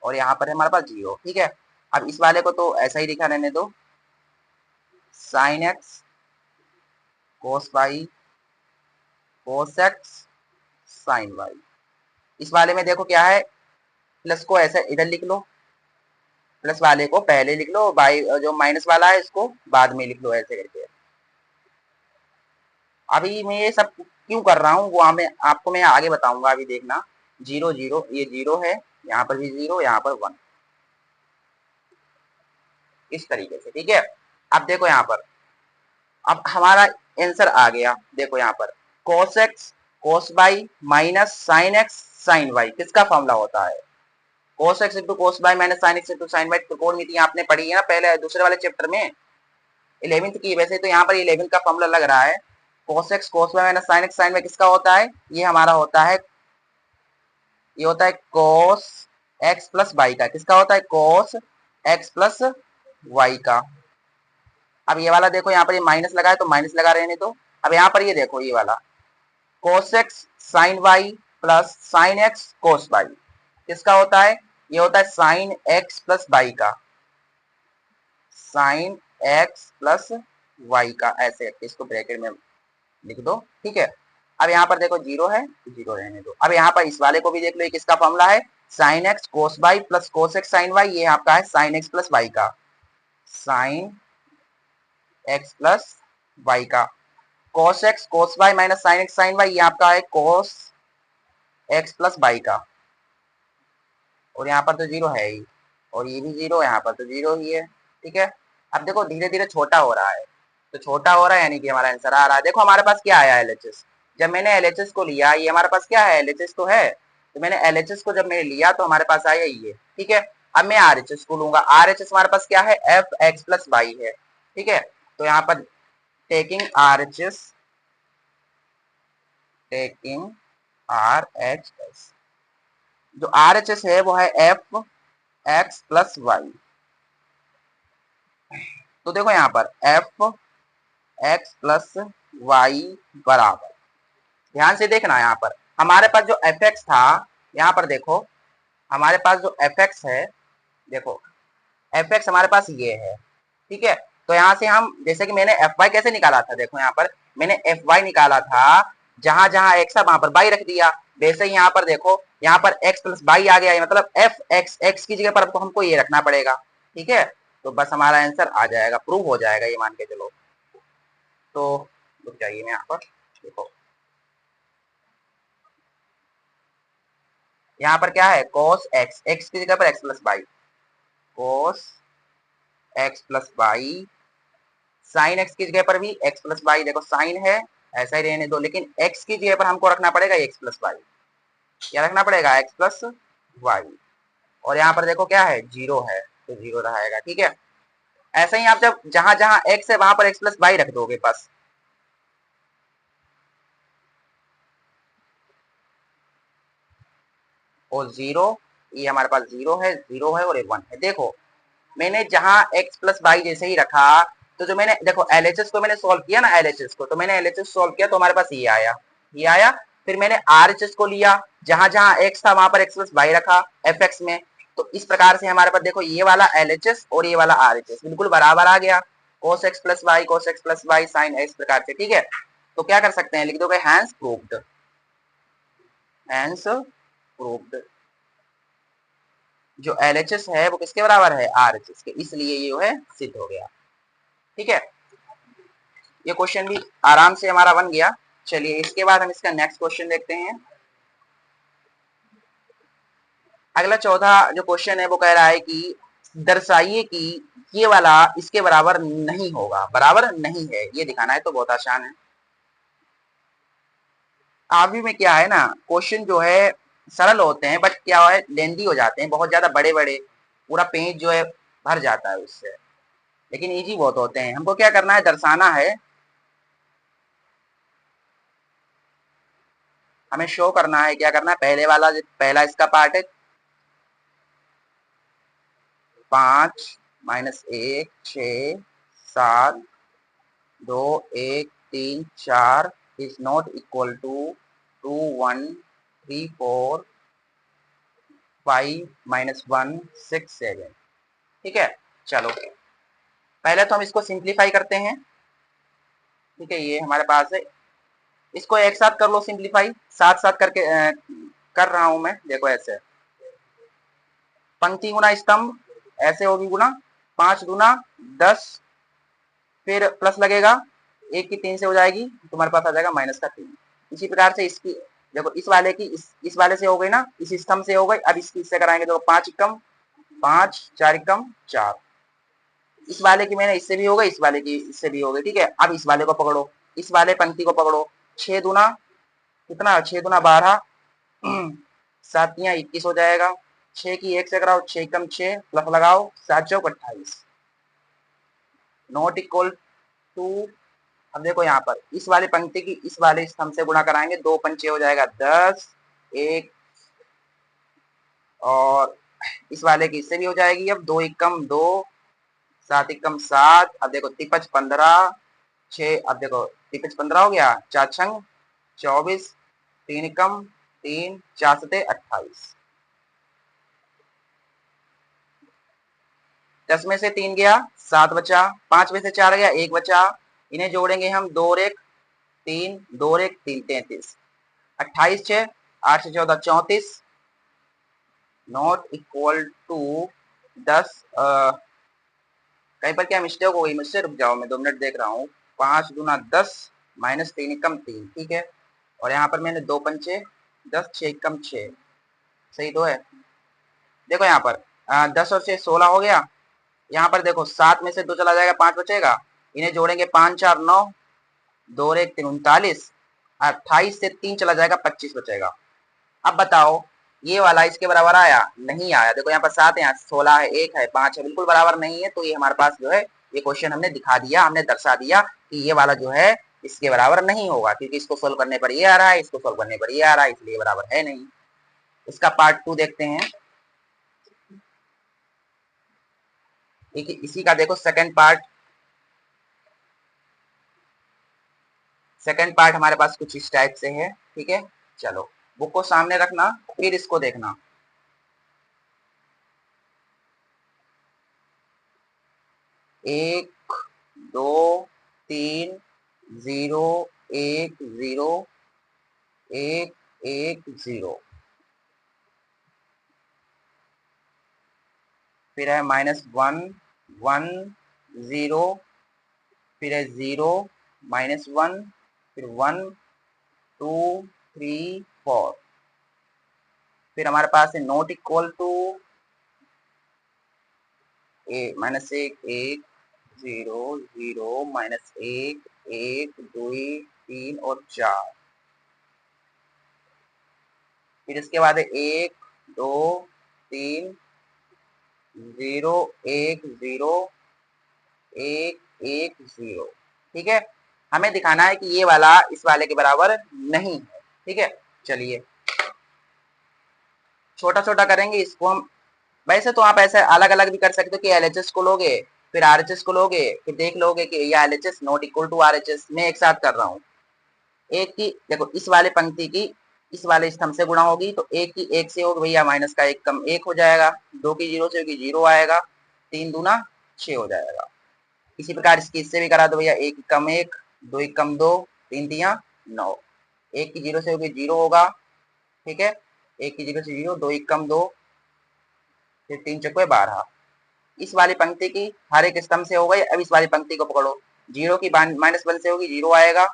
और यहाँ पर है हमारे पास 0, ठीक है। अब इस वाले को तो ऐसा ही लिखा रहने दो, sin x cos y cos x sin y। इस वाले में देखो क्या है, प्लस को ऐसे इधर लिख लो, प्लस वाले को पहले लिख लो, बाई जो माइनस वाला है इसको बाद में लिख लो, ऐसे करके। अभी मैं ये सब क्यों कर रहा हूँ वो हमें आपको मैं आगे बताऊंगा, अभी देखना। 0 0 ये 0 है, यहाँ पर भी 0, यहाँ पर 1, इस तरीके से, ठीक है। अब देखो यहाँ पर, अब हमारा आंसर आ गया, देखो यहाँ पर cos x cos y minus sin x sin y किसका फॉर्मूला होता है, cos x into cos y minus sin x into sin y, त्रिकोणमिति आपने पढ़ी है ना पहले दूसरे वाले चैप्टर में, 11th की। वैसे तो यहाँ पर 11th का फॉर्मूला लग रहा है, cos x cos y minus sin x sin y किसका होता है, ये हमारा होता है, ये होता है cos x प्लस y का, किसका होता है, cos एक्स प्लस वाई का। अब ये वाला देखो यहाँ पर ये माइनस लगा है तो माइनस लगा रहने दो। अब यहाँ पर ये देखो ये वाला cos x sin y plus sin x cos y किसका होता है? ये होता है sin x प्लस y का, sin x प्लस y का। ऐसे इसको ब्रैकेट में लिख दो, ठीक है। अब यहाँ पर देखो जीरो है, जीरो रहने दो। अब यहाँ पर इस वाले को भी देख लो, ये किसका फॉर्मूला है? sin x cos y plus cos x sin y। ये आपका है sin x प्लस y का, sin x प्लस y का। cos x cos y minus sin x sin y, ये आपका है cos x प्लस y का। और यहाँ पर तो जीरो है ही, और ये भी जीरो, यहाँ पर तो जीरो ही है, ठीक है। अब देखो धीरे धीरे छोटा हो रहा है, तो छोटा हो रहा है यानी कि हमारा आंसर आ रहा है। देखो हमारे पास क्या आया LHS। जब मैंने LHS को लिया, ये हमारे पास क्या है? LHS तो है। तो मैंने LHS को जब मैंने लिया तो हमारे पास आया ये, ठीक है। अब मैं RHS को लूंगा। RHS हमारे पास क्या है? एफ एक्स प्लस वाई है, ठीक है। तो यहाँ पर टेकिंग RHS, टेकिंग RHS, जो RHS है वो है एफ एक्स प्लस वाई। तो देखो यहाँ पर एफ एक्स प्लस वाई बराबर, ध्यान से देखना यहाँ पर हमारे पास जो एफ एक्स था, यहाँ पर देखो हमारे पास जो एफ एक्स है, देखो एफ एक्स हमारे पास ये है, ठीक है। तो यहाँ से हम, जैसे कि मैंने एफ वाई कैसे निकाला था, देखो यहाँ पर मैंने एफ वाई निकाला था, जहां जहां एक्स है वहां पर बाई रख दिया। वैसे ही यहाँ पर देखो, यहाँ पर एक्स प्लस बाई आ गया, मतलब एफ एक्स एक्स की जगह पर तो हमको ये रखना पड़ेगा, ठीक है। तो बस हमारा आंसर आ जाएगा, प्रूव हो जाएगा ये मान के चलो। तो रुक जाइए, मैं यहाँ पर देखो, यहाँ पर क्या है? cos x, x की जगह पर x plus y, cos x plus y, sine x की जगह पर भी x प्लस बाई। देखो साइन है, ऐसा ही रहने दो, लेकिन x की जगह पर हमको रखना पड़ेगा x प्लस बाई। क्या रखना पड़ेगा? x plus y. और यहाँ पर देखो क्या है? जीरो है, तो जीरो रहेगा, ठीक है। ऐसे ही आप जब जहां जहां x है वहां पर x प्लस बाई रख दोगे बस। और जीरो, ये हमारे पास जीरो है और ये वन है। देखो मैंने जहां x प्लस बाई जैसे ही रखा, तो जो मैंने देखो LHS को मैंने सॉल्व किया ना, LHS को, तो मैंने LHS सॉल्व किया तो हमारे पास ये आया, ये आया। फिर मैंने RHS को लिया, जहां जहां x था वहां पर x प्लस बाई रखा fx में। तो इस प्रकार से हमारे पास देखो ये वाला LHS और ये वाला RHS बिल्कुल बराबर आ गया, cos x plus y cos x plus y sin इस प्रकार से, ठीक है। तो क्या कर सकते हैं? लिख दोगे हैंस प्रूव्ड, हैंस प्रूव्ड। जो LHS है वो किसके बराबर है? RHS के, इसलिए ये जो है सिद्ध हो गया, ठीक है। ये क्वेश्चन भी आराम से हमारा बन गया। चलिए इसके बाद हम इसका नेक्स्ट क्वेश्चन देखते हैं। अगला चौथा जो क्वेश्चन है वो कह रहा है कि दर्शाइए कि ये वाला इसके बराबर नहीं होगा, बराबर नहीं है, ये दिखाना है। तो बहुत आसान है। आरबी में क्या है ना, क्वेश्चन जो है सरल होते हैं, बट क्या है लेंदी हो जाते हैं, बहुत ज्यादा बड़े बड़े, पूरा पेज जो है भर जाता है उससे। लेकिन इजी बहुत होते हैं। हमको क्या करना है? दर्शाना है, हमें शो करना है। क्या करना है? पहले वाला, पहला इसका पार्ट है 5 minus 1 6 7 2 1 3 4 is not equal to 2 1 3 4 5 minus 1 6 7, ठीक है। चलो पहले तो हम इसको सिंप्लीफाई करते हैं, ठीक है। ये हमारे पास है, इसको एक साथ कर लो सिंप्लीफाई, साथ साथ करके कर रहा हूं मैं। देखो ऐसे पंक्ति गुना स्तंभ, ऐसे होगी गुना, 5 गुना 10, फिर प्लस लगेगा, एक की 3 से हो जाएगी, तुम्हारे पास आ जाएगा माइनस का 3। इसी प्रकार से इसकी, देखो इस वाले की इस वाले से हो गई ना, इस स्तंभ से हो गई। अब इसकी इससे कराएंगे, देखो 5 कम 5 4 कम 4, इस वाले की मैंने इससे भी हो गई, इस वाले की इससे भी हो गई, ठीक है। अब इस वाले को पकड़ो, इस वाले पंक्ति को पकड़ो, 6 दूना कितना? 6 दूना 12, 7 तियां 21 हो जाएगा। 6 की 1 से कराओ, 6 कम 6, प्लस लगाओ, 7 चौक 28, नॉट इक्वल टू। अब देखो यहाँ पर इस वाली पंक्ति की इस वाले स्तंभ से गुणा कराएंगे, 2 पंचे हो जाएगा 10, 1 और इस वाले की इससे भी हो जाएगी। अब 2 एकम 2, 7 एकम 7, अब देखो तिपच 15, 6, अब देखो तिपच 15 हो गया, 4 छंग 24, 3 एकम 3, 4 सते 28, 10 में से 3 गया 7 बचा, 5 में से 4 गया 1 बचा, इन्हें जोड़ेंगे हम 2 और 1 3, 2 और 1 3, 33, 28 6, 8 से 14 34, नॉट इक्वल टू 10, कहीं पर क्या मिस्टेक हो गई मुझसे, रुक जाओ मैं 2 मिनट देख रहा हूँ। 5 दूना 10 माइनस 3 एकम 3, ठीक है। और यहाँ पर मैंने 2 पंचे 10, 6 एकम 6, सही तो है। देखो यहाँ पर 10 और 6 16 हो गया। यहाँ पर देखो 7 में से 2 चला जाएगा 5 बचेगा, इन्हें जोड़ेंगे 5 4 9, 2 और 1 3 39, 28 से 3 चला जाएगा 25 बचेगा। अब बताओ ये वाला इसके बराबर आया? नहीं आया। देखो यहाँ पर 7 है, यहाँ 16 है, 1 है, 5 है, बिल्कुल बराबर नहीं है। तो ये हमारे पास जो है ये क्वेश्चन हमने दिखा दिया, हमने दर्शा दिया कि ये वाला जो है इसके बराबर नहीं होगा, क्योंकि इसको सोल्व करने पर ये आ रहा है, इसको सोल्व करने पर ये आ रहा है, इसलिए बराबर है नहीं। इसका पार्ट 2 देखते हैं। इसी का देखो सेकंड पार्ट हमारे पास कुछ इस टाइप से है, ठीक है। चलो बुक को सामने रखना, फिर इसको देखना। 1 2 3 0 1 0 1 1 0, फिर है -1 1 0, फिर है 0 -1, फिर 1 2 3 4, फिर हमारे पास है नॉट इक्वल टू -1 1 0 0 -1 1 2 3 और 4, फिर इसके बाद है 1 2 3 0 1 0 1 1 0, ठीक है। हमें दिखाना है कि ये वाला इस वाले के बराबर नहीं है, ठीक है। चलिए छोटा छोटा करेंगे इसको हम। वैसे तो आप ऐसे अलग अलग भी कर सकते हो कि एलएचएस को लोगे फिर आरएचएस को लोगे, फिर देख लोगे कि ये LHS not equal to RHS. मैं एक साथ कर रहा हूँ। एक की देखो इस वाले पंक्ति की इस वाले स्तंभ से गुणा होगी, तो एक की एक से होगी भैया, माइनस का एक कम एक हो जाएगा, 2 की 0 से होगी 0 आएगा, 3 दूना 6 हो जाएगा। इसी प्रकार इसकी इससे भी करा दो भैया, 1 कम 1 2 कम 2 3 तिया 9, 1 की 0 से होगी 0 होगा, ठीक है। 1 की 0 से 0, 2 कम 2, फिर 3 चौके 12। इस वाली पंक्ति की हर एक स्तंभ से हो गई। अब इस वाली पंक्ति को पकड़ो, 0 की -1 से होगी 0 आएगा।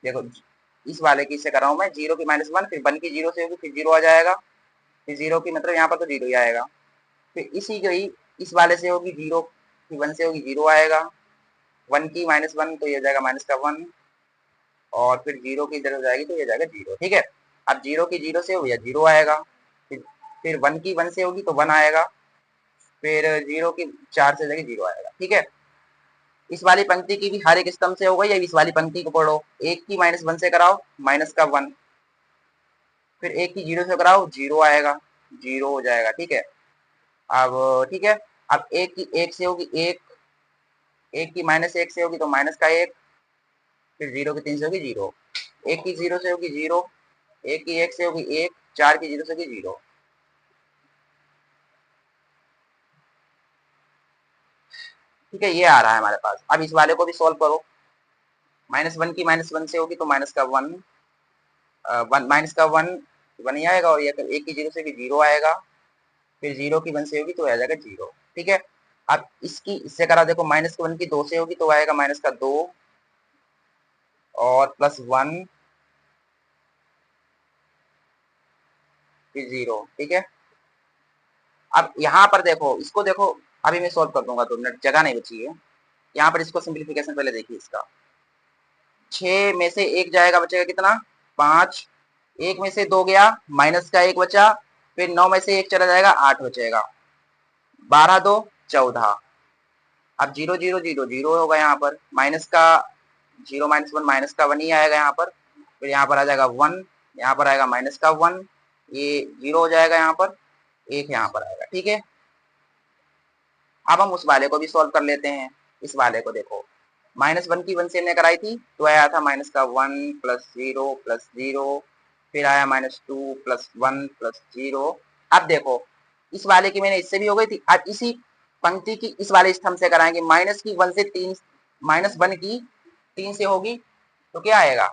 देखो इस वाले की इससे कर रहा हूँ मैं, 0 की -1, फिर 1 की 0 से होगी फिर 0 आ जाएगा, फिर 0 की मतलब यहाँ पर तो 0 ही आएगा। फिर इसी को ही इस वाले से होगी 0 की 1 से होगी 0 आएगा, 1 की -1 तो ये जाएगा -1, और फिर 0 की इधर हो जाएगी तो ये जाएगा 0, ठीक है। अब 0 की 0 से होगी 0 आएगा, फिर 1 की 1 से होगी तो 1 आएगा, फिर 0 की 4 से जाएगी 0 आएगा, ठीक है। इस वाली पंक्ति की भी हर एक स्तंभ से हो गई। अब इस वाली पंक्ति को पढ़ो, 1 की -1 से कराओ माइनस का 1, फिर 1 की 0 से कराओ 0 आएगा, 0 हो जाएगा, ठीक है। अब ठीक है, अब 1 की 1 से होगी 1, 1 की -1 से होगी तो माइनस का 1, फिर 0 की 3 से होगी 0, 1 की 0 से होगी 0, 1 की 1 से होगी 1, 4 की 0 से होगी 0, ठीक है। ये आ रहा है हमारे पास। अब इस वाले को भी सोल्व करो। -1 की -1 से होगी तो माइनस का 1, माइनस का 1 1 ही आएगा, और ये 1 की 0 से भी 0 आएगा, फिर 0 की 1 से होगी तो आ जाएगा 0, ठीक है। अब इसकी इससे करा देखो, -1 की 2 से होगी तो आएगा माइनस का 2 और +1 फिर 0, ठीक है। अब यहाँ पर देखो, इसको देखो, अभी मैं सोल्व कर दूंगा, 2 मिनट, जगह नहीं बची है। यहाँ पर इसको सिंप्लीफिकेशन पहले देखिए इसका। 6 में से 1 जाएगा, बचेगा कितना 5, 1 में से 2 गया, माइनस का 1 बचा, फिर 9 में से 1 चला जाएगा 8 बचेगा, 12 2 14। अब 0 0 0 0 होगा, यहाँ पर माइनस का 0 -1 माइनस का 1 ही आएगा यहाँ पर, फिर यहाँ पर आ जाएगा 1, यहाँ पर आएगा माइनस का 1, ये 0 हो जाएगा यहाँ पर, 1 यहाँ पर आएगा। ठीक है, अब हम उस वाले को भी सॉल्व कर लेते हैं। इस वाले को देखो, -1 की 1 से हमने कराई थी तो आया था -1 + 0 + 0, फिर आया -2 + 1 + 0। अब देखो इस वाले की मैंने इससे भी हो गई थी, अब इसी पंक्ति की इस वाले स्तंभ से कराएंगे। -1 की 3 से होगी तो क्या आएगा,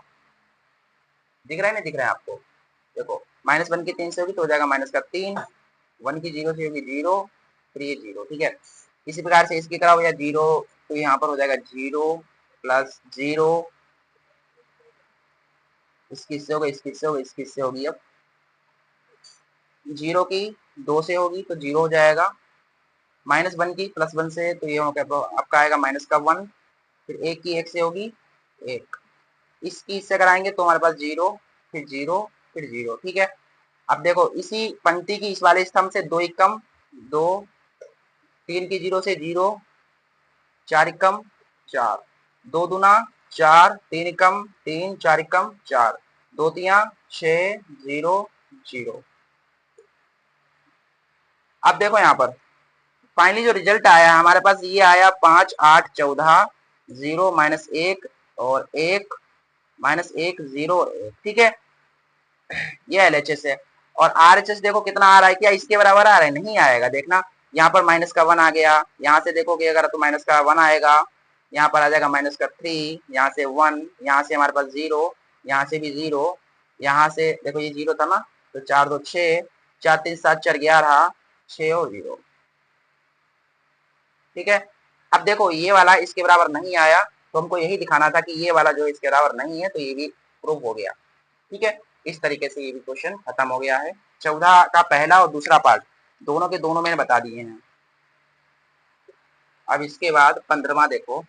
दिख रहा है ना, दिख रहा है आपको, देखो -1 की 3 से होगी तो हो जाएगा -3, 1 की 0 से होगी 0, फिर ये 0। ठीक है, इसी प्रकार से इसकी तरह हो या 0 तो यहाँ पर हो जाएगा 0 + 0, इसकी इससे होगा, इसकी इससे होगा, इसकी इससे होगी। अब 0 की 2 से होगी तो 0 हो जाएगा, -1 की +1 से तो ये हो गया, तो आपका आएगा -1, फिर 1 की 1 से होगी 1, इसकी इससे कराएंगे तो हमारे पास 0, फिर 0, फिर 0। ठीक है, अब देखो इसी पंक्ति की इस वाले स्तंभ से 2 एकम 2, 3 की 0 से 0, 4 एकम 4, 2 दूना 4, 3 एकम 3, 4 एकम 4, 2 तियां 6, 0, 0। अब देखो यहाँ पर फाइनली जो रिजल्ट आया हमारे पास ये आया 5, 8, 14, 0, -1 और 1, -1, 0, 1। ठीक है, ये LHS है। और RHS देखो कितना आ रहा है, क्या इसके बराबर आ रहा है, नहीं आएगा। देखना यहाँ पर -1 आ गया, यहाँ से देखोगे अगर तो -1 आएगा, यहाँ पर आ जाएगा -3, यहाँ से 1, यहाँ से हमारे पास 0, यहाँ से भी 0, यहाँ से देखो ये 0 था ना, तो 4 2 6, 4 3 7 4 11, 6 और 0। ठीक है, अब देखो ये वाला इसके बराबर नहीं आया तो हमको यही दिखाना था कि ये वाला जो इसके बराबर नहीं है, तो ये भी प्रूव हो गया। ठीक है, इस तरीके से ये भी क्वेश्चन खत्म हो गया है। 14 का पहला और दूसरा पार्ट दोनों के दोनों मैंने बता दिए हैं। अब इसके बाद 15वां देखो,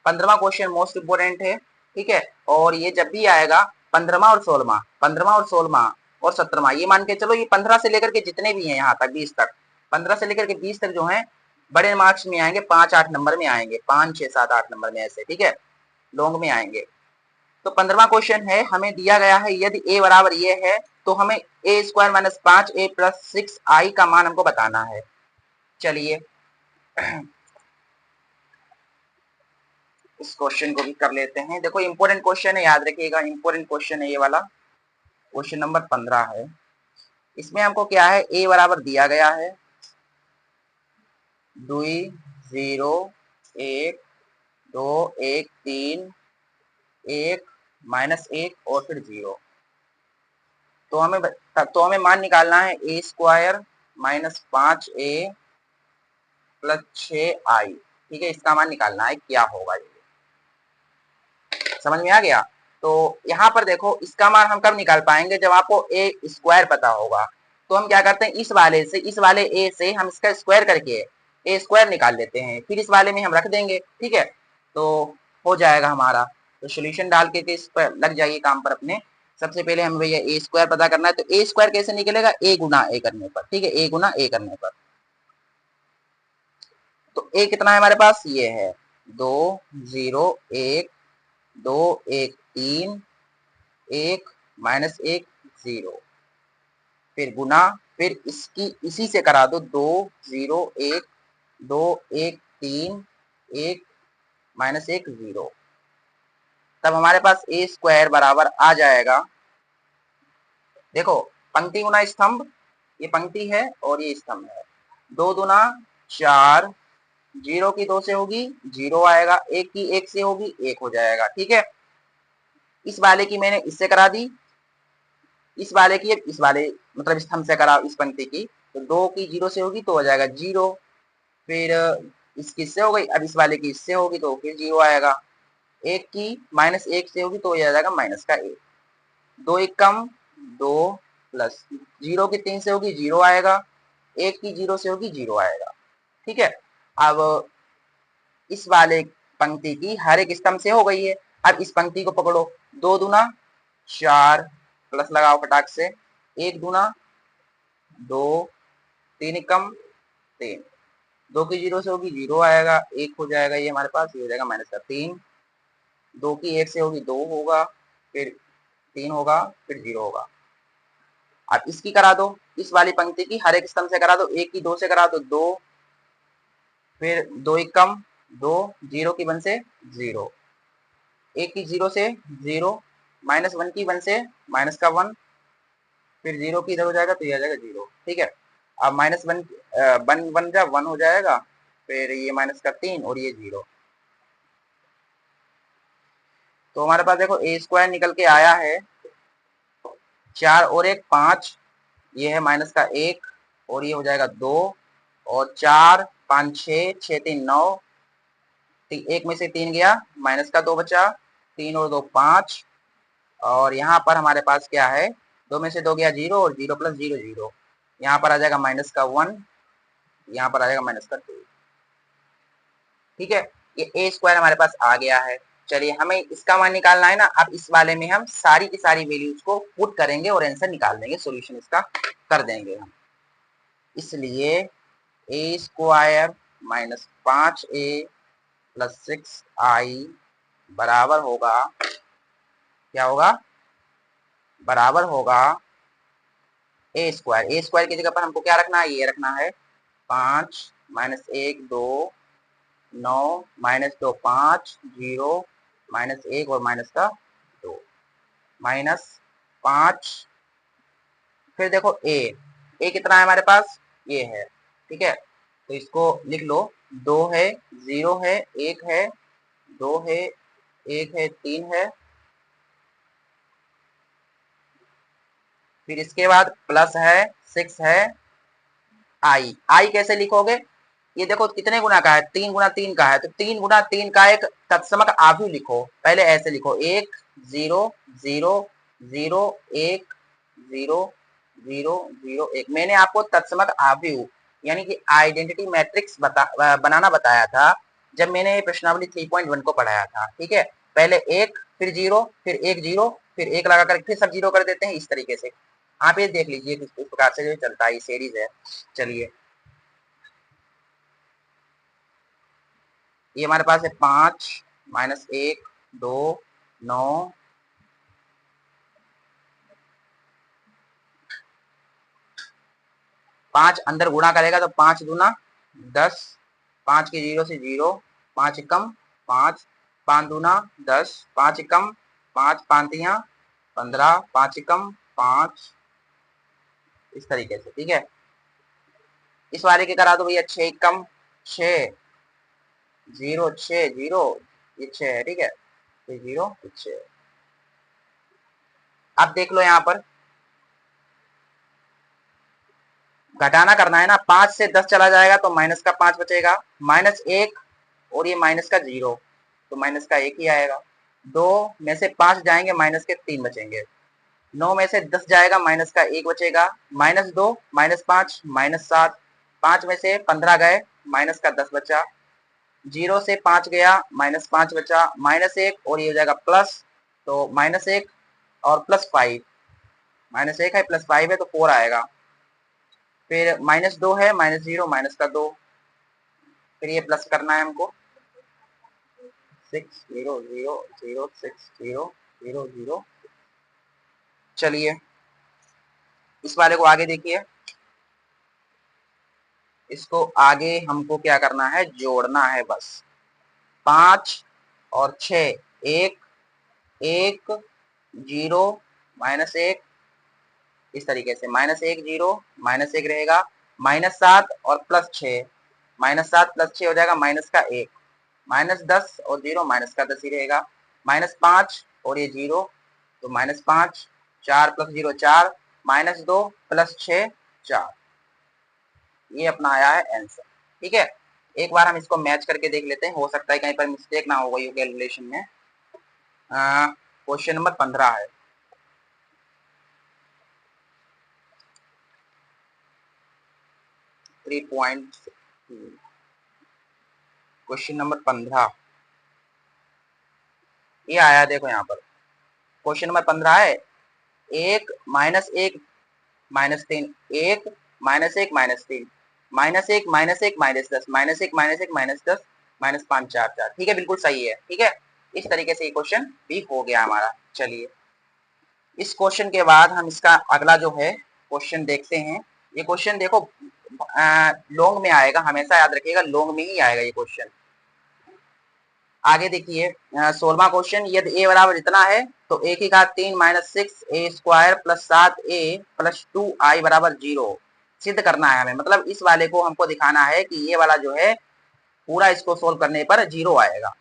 15वां क्वेश्चन मोस्ट इंपोर्टेंट है। ठीक है, और ये जब भी आएगा 15वां और 16वां, 15वां और 16वां और 17वां, ये मान के चलो ये 15 से लेकर के जितने भी हैं यहाँ तक 20 तक, 15 से लेकर के 20 तक जो है बड़े मार्क्स में आएंगे, 5 8 नंबर में आएंगे, 5 6 7 8 नंबर में ऐसे। ठीक है, लॉन्ग में आएंगे। तो 15वां क्वेश्चन है, हमें दिया गया है यदि a बराबर ये है तो हमें a² - 5a + 6i का मान हमको बताना है। चलिए इस क्वेश्चन को भी कर लेते हैं। देखो इंपॉर्टेंट क्वेश्चन है, याद रखिएगा, इंपॉर्टेंट क्वेश्चन है ये वाला, क्वेश्चन नंबर 15 है। इसमें हमको क्या है, a बराबर दिया गया है 2 0 1 2 1 3 1 -1 और फिर 0। तो हमें मान निकालना है a² - 5a + 6i। ठीक है, इसका मान निकालना है, क्या होगा ये, समझ में आ गया। तो यहाँ पर देखो इसका मान हम कब निकाल पाएंगे, जब आपको a² पता होगा। तो हम क्या करते हैं, इस वाले से, इस वाले a से हम इसका स्क्वायर करके a² निकाल लेते हैं, फिर इस वाले में हम रख देंगे। ठीक है, तो हो जाएगा हमारा। तो सोल्यूशन डाल के इस पर लग जाइए काम पर अपने। सबसे पहले हमें भैया a² पता करना है, तो a² कैसे निकलेगा, a गुना a करने पर। ठीक है, a गुना a करने पर। तो a कितना है हमारे पास, ये है 2 0 1 2 1 3 1 -1 0, फिर गुना, फिर इसकी इसी से करा दो 2 0 1 2 1 3 1 -1 0, तब हमारे पास a² बराबर आ जाएगा। देखो पंक्ति गुना स्तंभ, ये पंक्ति है और ये स्तंभ है, 2 दूना 4, 0 की 2 से होगी 0 आएगा, 1 की 1 से होगी 1 हो जाएगा। ठीक है, इस वाले की मैंने इससे करा दी, इस वाले की इस वाले मतलब स्तंभ से करा इस पंक्ति की, तो 2 की 0 से होगी तो हो जाएगा 0, फिर इसकी इससे हो गई, अब इस वाले की इससे होगी तो फिर 0 आएगा, 1 की -1 से होगी तो हो जाएगा -1, 2 1 कम 2 प्लस 0 की 3 से होगी 0 आएगा, 1 की 0 से होगी 0 आएगा। ठीक है, अब इस वाले पंक्ति की हर एक स्तंभ से हो गई है। अब इस पंक्ति को पकड़ो, 2 दूना 4 प्लस लगाओ फटाक से, 1 दूना 2 3 कम 3, 2 की 0 से होगी 0 आएगा, 1 हो जाएगा, ये हमारे पास ये हो जाएगा -3, 2 की 1 से होगी 2 होगा, फिर 3 होगा, फिर 0 होगा। अब इसकी करा दो, इस वाली पंक्ति की हर एक स्तंभ से करा दो, एक की दो से करा दो दो, फिर दो एक कम दो, जीरो की वन से जीरो, एक की जीरो से जीरो, माइनस वन की वन से माइनस का वन, फिर जीरो की इधर हो जाएगा तो ये आ जाएगा जीरो। ठीक है, अब माइनस वन वन वन जा वन हो जाएगा, फिर ये माइनस का तीन और ये जीरो। तो हमारे पास देखो ए स्क्वायर निकल के आया है चार और एक पांच, ये है माइनस का एक और ये हो जाएगा दो, और चार पाँच छः, छः तीन नौ, एक में से तीन गया माइनस का दो बचा, तीन और दो पाँच, और यहाँ पर हमारे पास क्या है, दो में से दो गया जीरो और जीरो प्लस जीरो जीरो, यहाँ पर आ जाएगा माइनस का वन, यहाँ पर आ जाएगा माइनस का टू। ठीक है, ये ए स्क्वायर हमारे पास आ गया है। चलिए हमें इसका मान निकालना है ना, अब इस वाले में हम सारी की सारी वैल्यूज को पुट करेंगे और आंसर निकाल देंगे, सॉल्यूशन इसका कर देंगे हम। इसलिए ए square minus 5a plus 6i बराबर होगा, क्या होगा, बराबर होगा ए स्क्वायर। ए स्क्वायर की जगह पर हमको क्या रखना है, ये रखना है 5 माइनस एक दो, 9 माइनस दो पाँच, जीरो माइनस एक और माइनस का दो, माइनस 5, फिर देखो ए कितना है हमारे पास, ये है। ठीक है, तो इसको लिख लो, दो है, जीरो है, एक है, दो है, एक है, तीन है, फिर इसके बाद प्लस है, सिक्स है, आई कैसे लिखोगे, ये देखो कितने गुना का है, तीन गुना तीन का है, तो तीन गुना तीन का एक तत्समक आव्यूह लिखो। पहले ऐसे लिखो, एक जीरो जीरो जीरो एक जीरो जीरो जीरो एक। मैंने आपको तत्समक आव्यूह यानी कि आइडेंटिटी मैट्रिक्स बनाना बताया था जब मैंने ये प्रश्नावली 3.1 को पढ़ाया था। ठीक है, पहले एक फिर जीरो फिर एक जीरो फिर एक लगा कर फिर सब जीरो कर देते हैं, इस तरीके से आप ये देख लीजिए किस प्रकार से जो चलता है, ये सीरीज है। चलिए ये हमारे पास है पांच माइनस एक दो नौ, पांच अंदर गुणा करेगा तो पांच दूना 10, पांच के जीरो से जीरो, पांच कम पांच, पांच दूना 10, पांच कम पांच, पांतियां 15, पांच कम पांच, इस तरीके से। ठीक है, इस वाले के करा दो भैया, छह कम छह, जीरो छह जीरो, ये छह है। ठीक है, ये जीरो छह। अब देख लो यहाँ पर घटाना करना है ना, पांच से 10 चला जाएगा तो माइनस का पांच बचेगा, माइनस एक और ये माइनस का जीरो, तो माइनस का एक ही आएगा। दो में से पांच जाएंगे माइनस के तीन बचेंगे, नौ में से 10 जाएगा माइनस का एक बचेगा, माइनस दो माइनस पांच माइनस सात, पांच में से 15 गए माइनस का 10 बचा, जीरो से पांच गया माइनस पांच बचा, माइनस एक और ये हो जाएगा प्लस, तो माइनस एक और प्लस फाइव, माइनस एक है प्लस फाइव है तो फोर आएगा, फिर माइनस दो है माइनस जीरो माइनस का दो, फिर ये प्लस करना है हमको, six zero zero zero six zero zero zero. चलिए इस वाले को आगे देखिए, इसको आगे हमको क्या करना है, जोड़ना है बस। पांच और छ, एक एक जीरो माइनस एक, इस तरीके से माइनस एक जीरो माइनस एक रहेगा, माइनस सात और प्लस छ, माइनस सात प्लस छ हो जाएगा माइनस का एक, माइनस दस और जीरो माइनस का दस ही रहेगा, माइनस पांच और ये जीरो तो माइनस पांच, चार प्लस जीरो चार, माइनस दो प्लस छ चार, ये अपना आया है आंसर। ठीक है, एक बार हम इसको मैच करके देख लेते हैं, हो सकता है कहीं पर मिस्टेक ना हो गई कैलकुलेशन में। क्वेश्चन नंबर 15 है, क्वेश्चन नंबर 15 ये आया, देखो यहाँ पर क्वेश्चन नंबर 15 है, एक माइनस तीन, एक माइनस तीन, माइनस एक माइनस दस, माइनस दस माइनस पांच चार चार। ठीक है, बिल्कुल सही है। ठीक है, इस तरीके से ये क्वेश्चन भी हो गया हमारा। चलिए इस क्वेश्चन के बाद हम इसका अगला जो है क्वेश्चन देखते हैं। ये क्वेश्चन देखो लॉन्ग में आएगा, हमेशा याद रखिएगा लॉन्ग में ही आएगा ये क्वेश्चन। आगे देखिए 16वां क्वेश्चन, यदि ए बराबर इतना है तो ए की घात 3 माइनस 6 ए स्क्वायर प्लस 7 ए प्लस 2 आई बराबर 0 सिद्ध करना है हमें। मतलब इस वाले को हमको दिखाना है कि ये वाला जो है पूरा इसको सोल्व करने पर 0 आएगा।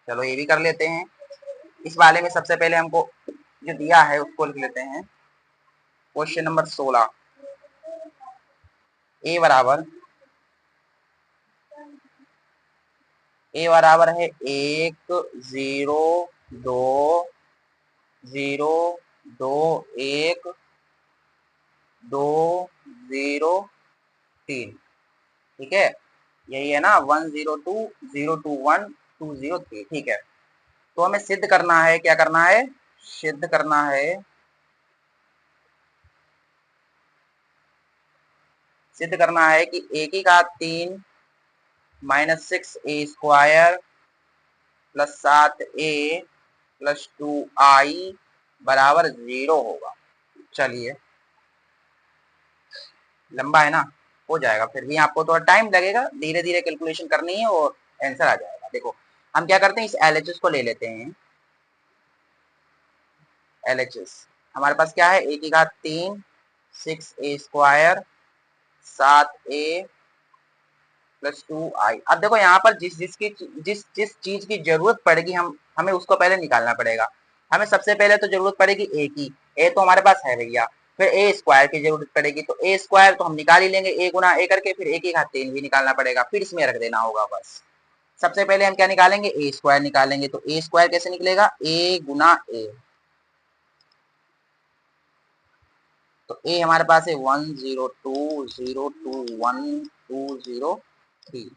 चलो ये भी कर लेते हैं। इस वाले में सबसे पहले हमको जो दिया है उसको लिख लेते हैं। क्वेश्चन नंबर 16, ए बराबर है 1 0 2 0 2 1 2 0 3, ठीक है, यही है ना 1 0 2 0 2 1 2 0 3, ठीक है। तो हमें सिद्ध करना है, क्या करना है, सिद्ध करना है, सिद्ध करना है कि ए की घात 3 माइनस 6 ए स्क्वायर प्लस 7 ए प्लस 2 आई बराबर 0 होगा। चलिए लंबा है ना, हो जाएगा, फिर भी आपको थोड़ा टाइम लगेगा, धीरे धीरे कैलकुलेशन करनी है और आंसर आ जाएगा। देखो हम क्या करते हैं, इस LHS को ले लेते हैं। LHS हमारे पास क्या है, ए की घात 3 6 ए स्क्वायर 7 ए प्लस 2 आई। अब देखो यहाँ पर जिस जिस चीज की जरूरत पड़ेगी हमें उसको पहले निकालना पड़ेगा। हमें सबसे पहले तो जरूरत पड़ेगी ए की, ए तो हमारे पास है भैया। फिर ए स्क्वायर की जरूरत पड़ेगी, तो ए स्क्वायर तो हम निकाल ही लेंगे, ए गुना ए करके, फिर ए की घात 3 भी निकालना पड़ेगा, फिर इसमें रख देना होगा बस। सबसे पहले हम क्या निकालेंगे, ए स्क्वायर निकालेंगे। तो ए स्क्वायर कैसे निकलेगा, ए गुना ए। तो ए हमारे पास है 1 0 2 0 2 1 2 0 3।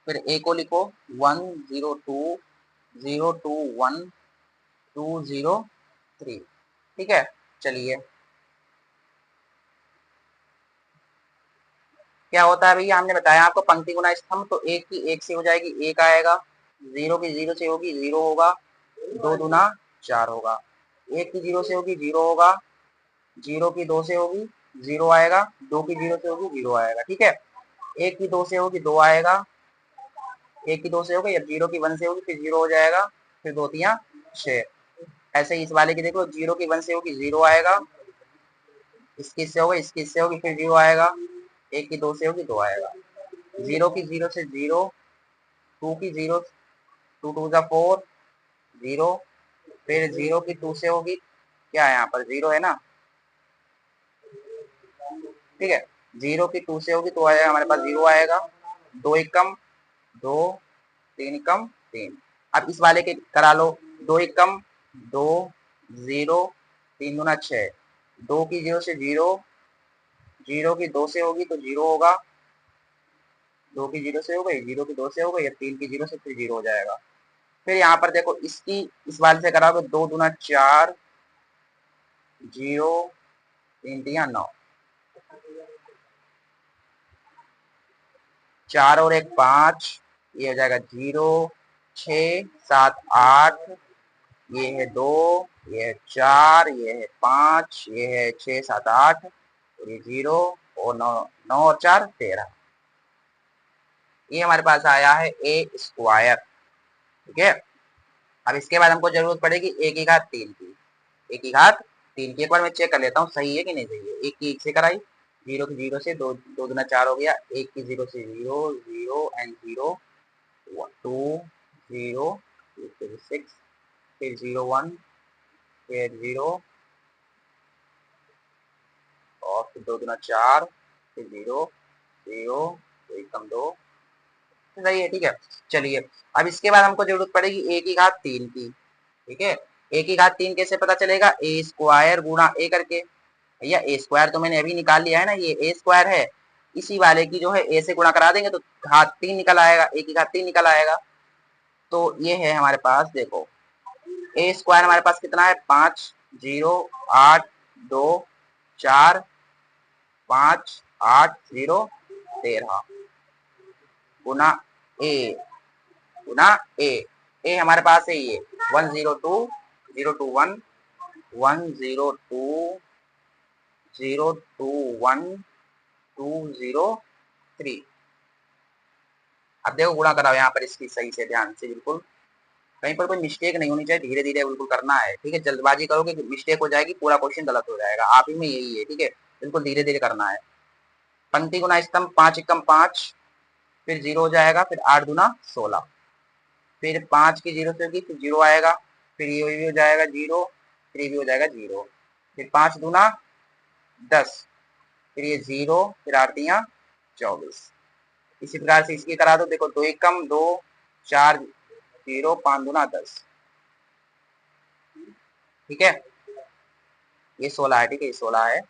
फिर ए को लिखो 1 0 2 0 2 1 2 0 3, ठीक है। चलिए क्या होता है भैया, हमने बताया आपको पंक्ति गुना स्तंभ, तो एक की एक से हो जाएगी, एक आएगा, 0 की 0 से होगी 0 होगा, 2 दूना 4 होगा, 1 की 0 से होगी 0 होगा, 0 की 2 से होगी 0 आएगा, 2 की 0 से होगी 0 आएगा, ठीक है। 1 की 2 से होगी 2 आएगा, 1 की 2 से होगी, अब 0 की 1 से होगी फिर 0 हो जाएगा, फिर 2 तियां 6। ऐसे ही इस वाले की देखो, 0 की 1 से होगी 0 आएगा, इसकी से होगी, इसकी से होगी फिर 0 आएगा, 1 की 2 से होगी 2 आएगा, 0 की 0 से 0, 2 की 0 2 2 जा 4 0, फिर 0 की 2 से होगी, क्या है यहाँ पर 0 है ना, ठीक है। 0 की 2 से होगी तो आएगा हमारे पास 0 आएगा, 2 एक कम 2 3 कम 3। अब इस वाले के करा लो, 2 एक कम 2 0 3 दूना 6, 2 की 0 से 0, 0 की 2 से होगी तो 0 होगा, 2 की 0 से हो गई, 0 की 2 से हो गई, या 3 की 0 से फिर 0 हो जाएगा। फिर यहाँ पर देखो इसकी इस वाले से कराओगे, 2 दूना 4 0 3 दिया 9, 4 और 1 5, ये हो जाएगा 0 6 7 8, ये है 2, ये है 4, ये है 5, ये है 6 7 8, और ये 0 और 9 9 और 4 13। ये हमारे पास आया है ए स्क्वायर, ठीक है। अब इसके बाद हमको जरूरत पड़ेगी ए की घात 3 की, ए की घात 3 की। एक बार मैं चेक कर लेता हूँ सही है कि नहीं सही है। एक की 1 से कराई, 0 की 0 से 2 2 दूना 4 हो गया, 1 की 0 से 0 0 एंड 0 2 0 फिर 6 फिर 0 1 फिर 0 और फिर 2 दूना 4 फिर 0 0 एक कम 2, सही है, ठीक है। चलिए अब इसके बाद हमको जरूरत पड़ेगी ए की घात 3 की, ठीक है। ए की घात 3 कैसे पता चलेगा, ए स्क्वायर गुणा ए करके। भैया ए स्क्वायर तो मैंने अभी निकाल लिया है ना, ये ए स्क्वायर है, इसी वाले की जो है ए से गुणा करा देंगे तो घात 3 निकल आएगा, ए की घात 3 निकल आएगा। तो ये है हमारे पास, देखो ए स्क्वायर हमारे पास कितना है, 5 0 8 2 4 5 8 0 13 गुना ए, गुना ए। ए हमारे पास है ये 1 0 2 0 2 1 1 0 2 02123। अब देखो गुणा कराओ यहाँ पर इसकी सही से, ध्यान से बिल्कुल, कहीं पर कोई मिस्टेक नहीं होनी चाहिए, धीरे धीरे बिल्कुल करना है, ठीक है। जल्दबाजी करोगे मिस्टेक हो जाएगी, पूरा क्वेश्चन गलत हो जाएगा, आप ही में यही है, ठीक है। बिल्कुल धीरे धीरे करना है। पंक्ति गुना स्तंभ, 5 एकम 5, फिर 0 हो जाएगा, फिर 8 दूना 16, फिर 5 की 0 से होगी, फिर 0 आएगा, फिर ये भी हो जाएगा 0, फिर ये भी हो जाएगा 0, फिर 5 दूना 10, फिर ये 0, फिर 8 दिया 24। इसी प्रकार से इसकी करा दो, देखो 2 एकम 2, 4 0, 5 दूना 10, ठीक है। ये 16 है, ठीक है, ये 16 है।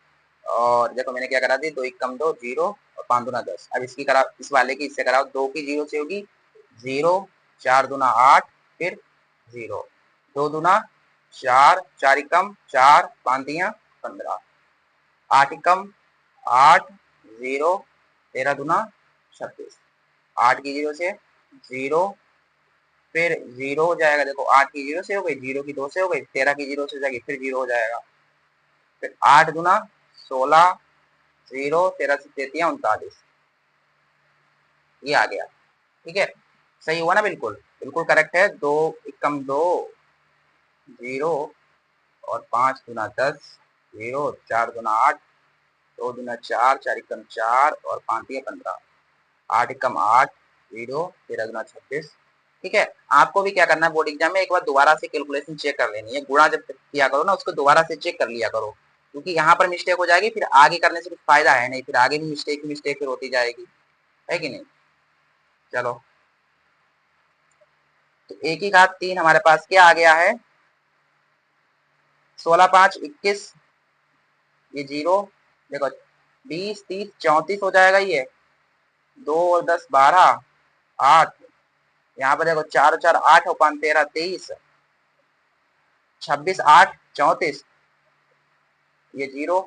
और देखो मैंने क्या करा दी, 2 एकम 2 0 और 5 दूना 10। अब इसकी करा, इस वाले की इससे कराओ, 2 की 0 से होगी 0, 4 दूना 8, फिर 0, 2 दूना 4, 4 एकम 4, 5 दिया 15, 8 एकम 8, 0, 13 दूना 36, 8 की 0 से 0, फिर 0 हो जाएगा, देखो 8 की 0 से हो गई, 0 की 2 से हो गई, 13 की 0 से हो जाएगी, फिर 0 हो जाएगा, फिर 8 दूना 16, 0, 13 से 33 39, ये आ गया, ठीक है। सही हुआ ना, बिल्कुल बिल्कुल करेक्ट है। 2 एकम 2 0 और 5 दूना 10, 0, 4 दूना 8, 2 दूना 4, 4 एकम 4 और 5 दिया 15, 8 एकम 8, 0, 13 दूना 26, ठीक है। आपको भी क्या करना है, बोर्ड एग्जाम में एक बार दोबारा से कैलकुलेशन चेक कर लेनी है, गुणा जब किया करो ना, उसको दोबारा से चेक कर लिया करो, क्योंकि यहाँ पर मिस्टेक हो जाएगी, फिर आगे करने से कुछ फायदा है नहीं, फिर आगे भी मिस्टेक फिर होती जाएगी, है कि नहीं। चलो, तो 1 की घात 3 हमारे पास क्या आ गया है, 16 5 21, ये 0, देखो 20 30 34 हो जाएगा, ये 2 और 10 12, 8, यहाँ पर देखो 4 4 8 और 5 13 23, 26 8 34, ये 0,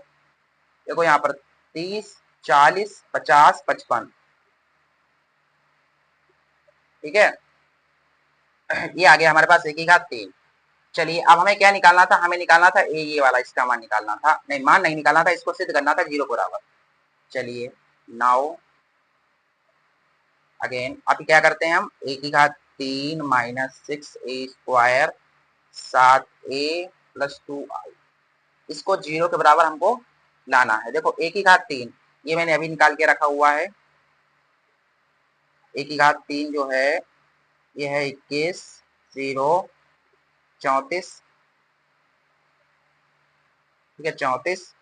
देखो यहाँ पर 30 40 50 55, ठीक है। ये आ गया हमारे पास 1 की घात 3। चलिए अब हमें क्या निकालना था, हमें निकालना था ये वाला, इसका मान निकालना था, नहीं मान नहीं निकालना था, इसको सिद्ध करना था 0 बराबर। चलिए नाउ अगेन अब क्या करते हैं हम, 1 की घात 3 माइनस 6a² 7a+2i, इसको 0 के बराबर हमको लाना है। देखो 1 की घात 3 ये मैंने अभी निकाल के रखा हुआ है, 1 की घात 3 जो है ये है 21 0 34, ठीक है, 34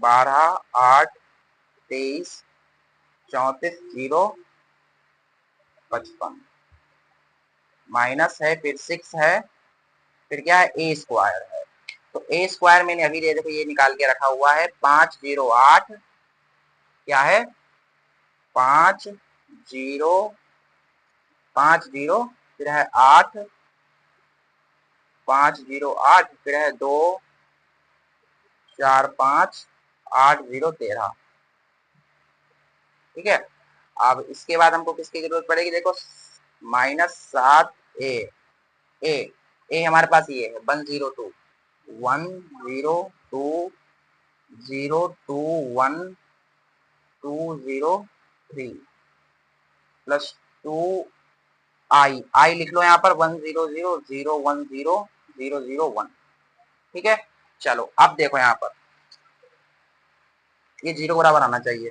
12 8 23 34 0 55, माइनस है, फिर 6 है, फिर क्या है a² है, तो a² मैंने अभी देखो ये निकाल के रखा हुआ है 508, क्या है 5 0 फिर है 8 5 0 8, फिर है 2 4 5 8 0 13, ठीक है। अब इसके बाद हमको किसकी जरूरत पड़ेगी, देखो -7a, ए ए हमारे पास ये है 102 102 02123 प्लस 2i लिख लो यहाँ पर 100 010 001, ठीक है। चलो अब देखो यहाँ पर ये 0 बराबर आना चाहिए।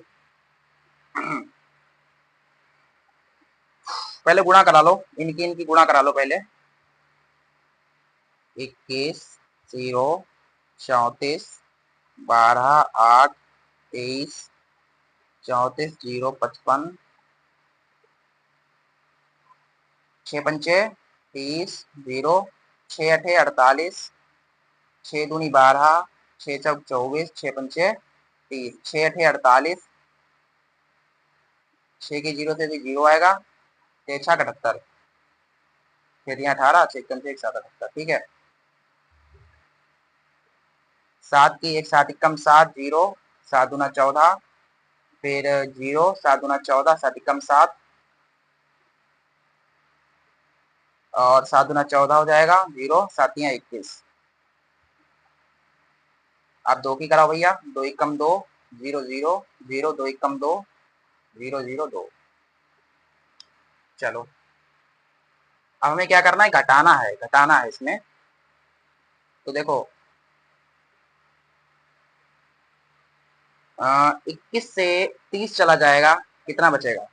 पहले गुणा करा लो, इनकी गुणा करा लो पहले, 21 0 34 12 8 23 34 0 55, 6 पंचे 30 0, 6 अठे 48, 6 दूनी 12, 6 चौक 24, 6 पंचे 30, 6 अठे 48, 6 की 0 से भी 0 आएगा, 6 छा 78, 6 दिया 18, 6 कम से 1 7 78, ठीक है। 7 की 1 7 कम 7 0, 7 दूना 14, फिर 0 7 दूना 14, 7 कम 7 और 7 दूना 14 हो जाएगा 0, 7 21, आप 2 की कराओ भैया, 2 एक कम 2, 0 0 0, 2 एक कम 2, 0 0 2। चलो अब हमें क्या करना है, घटाना है इसमें। तो देखो 21 से 30 चला जाएगा, कितना बचेगा?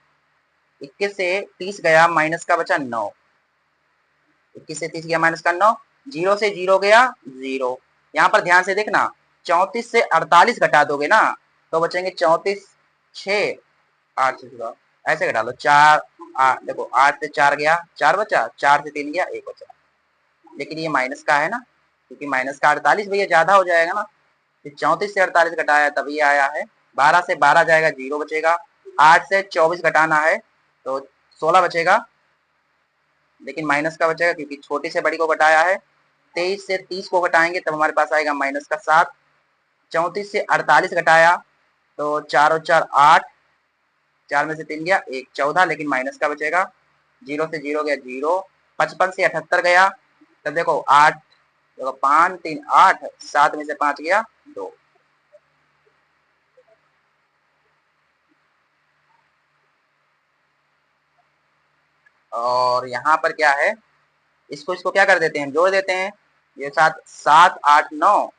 21 से 30 गया, माइनस का बचा 9। 21 से 30 गया माइनस का 9, 0 से 0 गया 0। यहाँ पर ध्यान से देखना, 34 से 48 घटा दोगे ना तो बचेंगे 34, 6, 8 से जुड़ा, ऐसे घटा लो 4, देखो 8 से 4 गया 4 बचा, 4 से 3 गया 1 बचा। लेकिन ये माइनस का है ना, क्योंकि माइनस का 48 भैया ज्यादा हो जाएगा ना, 34 से 48 घटाया तभी आया है। 12 से 12 जाएगा 0 बचेगा, 8 से 24 घटाना है तो 16 बचेगा, लेकिन माइनस का बचेगा क्योंकि छोटी से बड़ी को घटाया है। 23 से 30 को घटाएंगे तब हमारे पास आएगा माइनस का 7। 34 से 48 घटाया तो 4 और 4 8, 4 में से 3 गया 1, 14, लेकिन माइनस का बचेगा। 0 से 0 गया 0, 55 से 78 गया, तब देखो 8, देखो 5 3 8, 7 में से 5 गया 2। और यहाँ पर क्या है, इसको इसको क्या कर देते हैं, जोड़ देते हैं। ये 7 7 8 9,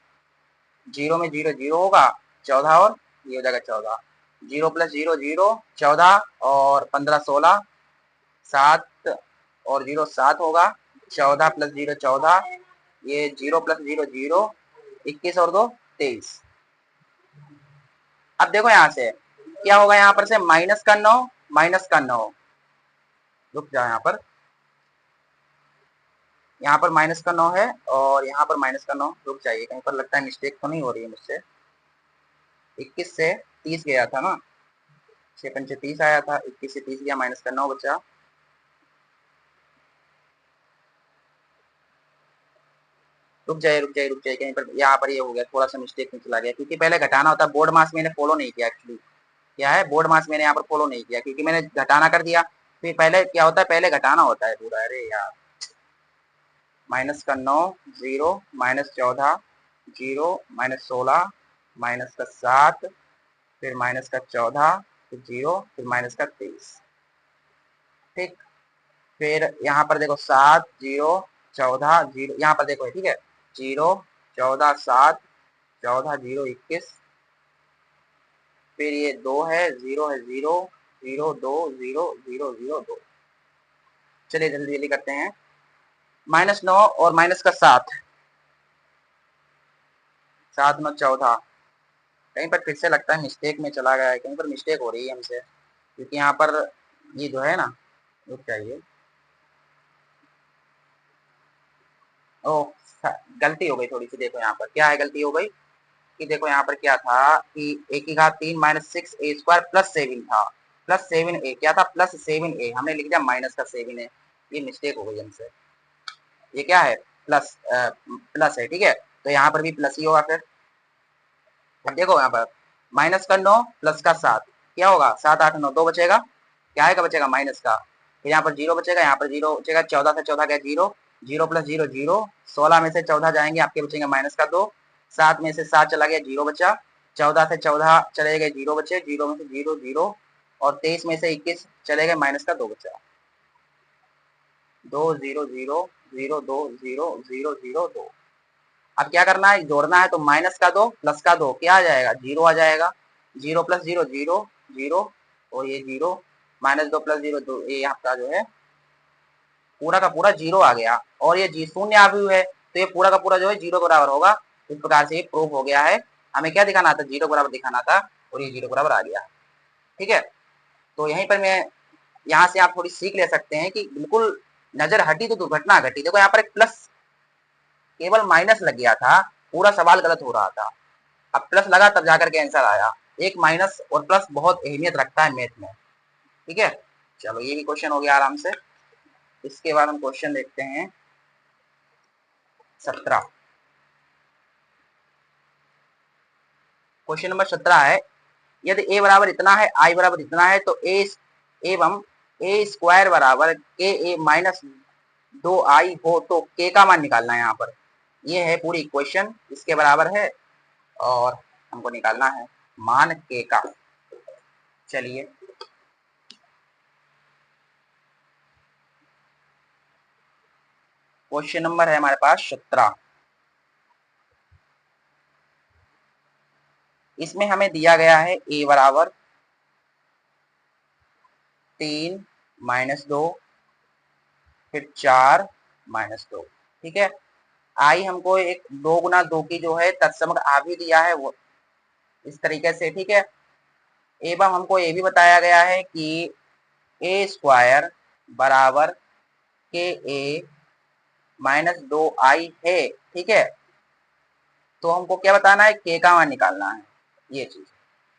0 में 0 0 होगा, 14 और ये हो जाएगा 14, 0 प्लस 0 0, 14 और 15 16, 7 और 0 7 होगा, 14 प्लस 0 14, ये 0 प्लस 0 0, 21 और 2 23। अब देखो यहाँ से क्या होगा, यहाँ पर से माइनस का 9, माइनस का 9, रुक जाओ यहाँ पर माइनस का 9 है और यहाँ पर माइनस का 9, रुक जाइए, कहीं पर लगता है मिस्टेक तो नहीं हो रही है मुझसे। 21 से 30 गया था ना, 6 पंचे 30 आया था, 21 से 30 गया, माइनस का 9 बचा। रुक जाइए कहीं पर, यहाँ पर ये हो गया, थोड़ा सा मिस्टेक में चला गया, क्योंकि पहले घटाना होता है। बोर्ड मास मैंने फॉलो नहीं किया एक्चुअली, क्या है, बोर्ड मास मैंने यहाँ पर फॉलो नहीं किया क्योंकि मैंने घटाना कर दिया। फिर पहले क्या होता है, पहले घटाना होता है पूरा। अरे यार, माइनस का 9 0, माइनस 14 0, माइनस 16, माइनस का 7, फिर माइनस का 14, फिर 0, फिर माइनस का 23। ठीक, फिर यहाँ पर देखो 7 0 14 0, यहाँ पर देखो ठीक है, 0 14 7 14 0 21, फिर ये 2 है, 0 है 0 0 2 0 0 0 2। चलिए जल्दी जल्दी करते हैं। माइनस 9 और माइनस का 7, 7 9 14, कहीं पर फिर से लगता है मिस्टेक में चला गया है, कहीं पर मिस्टेक हो रही है हमसे, क्योंकि यहाँ पर ये जो है ना, रुक जाइए, ओ गलती हो गई थोड़ी सी। देखो यहाँ पर क्या है, गलती हो गई कि देखो यहाँ पर क्या था कि ए की घात 3 माइनस 6 ए स्क्वायर प्लस 7 था, प्लस 7 ए, क्या था, प्लस 7 ए, हमने लिख दिया माइनस का 7 है, ये मिस्टेक हो गई हमसे। ये क्या है, प्लस प्लस है, ठीक है, तो यहाँ पर भी प्लस ही होगा फिर। अब देखो यहाँ पर माइनस का 9 प्लस का 7, क्या होगा, 7 8 9, 2 बचेगा, क्या है का बचेगा, माइनस का। फिर यहाँ पर 0 बचेगा, यहाँ पर 0 बचेगा, 14 से 14 गया 0, 0 प्लस 0 0, 16 में से 14 जाएंगे, आपके बचेंगे माइनस का 2, 7 में से 7 चला गया 0 बचा, 14 से 14 चले गए 0 बचे, 0 में से 0 0, और 23 में से 21 चले गए, माइनस का 2 बचा, 2 0 0 0 2 0 0 0 2। अब क्या करना है, जोड़ना है, तो माइनस का 2 प्लस का 2 क्या आ जाएगा, 0 आ जाएगा, 0 प्लस 0 0 0, और ये 0, माइनस 2 प्लस 0 2, ये आपका जो है पूरा का पूरा 0 आ गया, और ये जी शून्य आ भी है, तो ये पूरा का पूरा जो है 0 के बराबर होगा। इस प्रकार से ये प्रूफ हो गया है। हमें क्या दिखाना था, 0 बराबर दिखाना था, और ये 0 बराबर आ गया। ठीक है, तो यहीं पर मैं, यहाँ से आप थोड़ी सीख ले सकते हैं कि बिल्कुल नजर हटी तो दुर्घटना घटी। देखो यहाँ पर एक प्लस, केवल माइनस लग गया था, पूरा सवाल गलत हो रहा था, अब प्लस लगा तब जाकर के आंसर आया। एक माइनस और प्लस बहुत अहमियत रखता है मैथ में। ठीक है, चलो ये भी क्वेश्चन हो गया आराम से। इसके बाद हम क्वेश्चन देखते हैं 17। क्वेश्चन नंबर 17 है, यदि a बराबर इतना है, i बराबर इतना है, तो a एवं a स्क्वायर बराबर के a माइनस 2i हो तो k का मान निकालना है। यहाँ पर ये है पूरी इक्वेशन, इसके बराबर है और हमको निकालना है मान k का। चलिए क्वेश्चन नंबर है हमारे पास 17। इसमें हमें दिया गया है a बराबर 3 - 2 फिर 4 - 2। ठीक है, आई हमको एक 2 गुना 2 की जो है तत्समक आ भी दिया है वो इस तरीके से। ठीक है, एवं हमको ये भी बताया गया है कि ए स्क्वायर बराबर के ए -2i है। ठीक है, तो हमको क्या बताना है, के का मान निकालना है, ये चीज।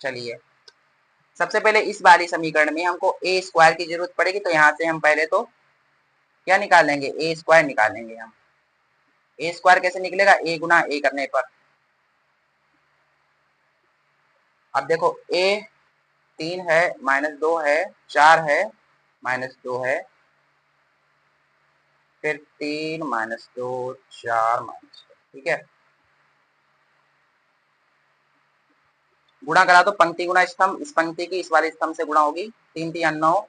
चलिए सबसे पहले इस वाली समीकरण में हमको ए स्क्वायर की जरूरत पड़ेगी, तो यहाँ से हम पहले तो क्या निकाल लेंगे, ए स्क्वायर निकालेंगे हम। ए स्क्वायर कैसे निकलेगा, ए गुना ए करने पर। अब देखो ए 3 है -2 है 4 है -2 है फिर 3 -2 4 -2। ठीक है, गुणा करा तो पंक्ति गुणा स्तंभ, इस पंक्ति की इस वाले स्तंभ से गुणा होगी, 3 3 9,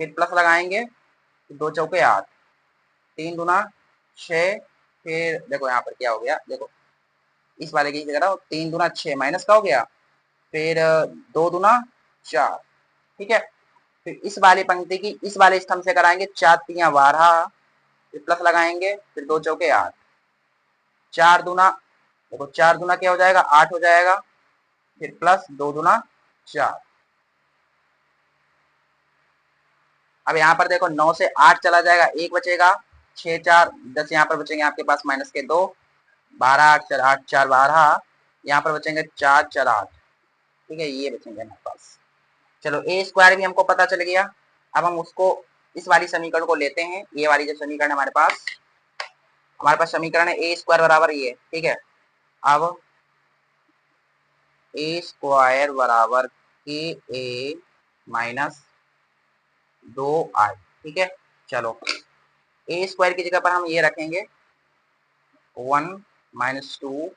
फिर प्लस लगाएंगे, 2 चौके 8, 3 दूना 6, फिर देखो यहाँ पर क्या हो गया, देखो इस वाले की जगह 3 दूना 6 माइनस का हो गया, फिर 2 दूना 4। ठीक है, फिर इस वाली पंक्ति की इस वाले स्तंभ से कराएंगे, 4 3 12, फिर प्लस लगाएंगे, फिर 2 चौके 8, 4 दूना, देखो 4 दूना क्या हो जाएगा, 8 हो जाएगा, फिर प्लस 2 दूना 4। अब यहाँ पर देखो 9 से 8 चला जाएगा, 1 बचेगा, 6 4 10, यहाँ पर बचेंगे आपके पास माइनस के 2, 12 8 4 8 4 12, यहाँ पर बचेंगे 4 4 8। ठीक है, ये बचेंगे हमारे पास। चलो ए स्क्वायर भी हमको पता चल गया। अब हम उसको इस वाली समीकरण को लेते हैं, ये वाली जो समीकरण है हमारे पास समीकरण है ए स्क्वायर बराबर ये। ठीक है, अब ए स्क्वायर बराबर के ए -2i। ठीक है, चलो ए स्क्वायर की जगह पर हम ये रखेंगे 1 - 2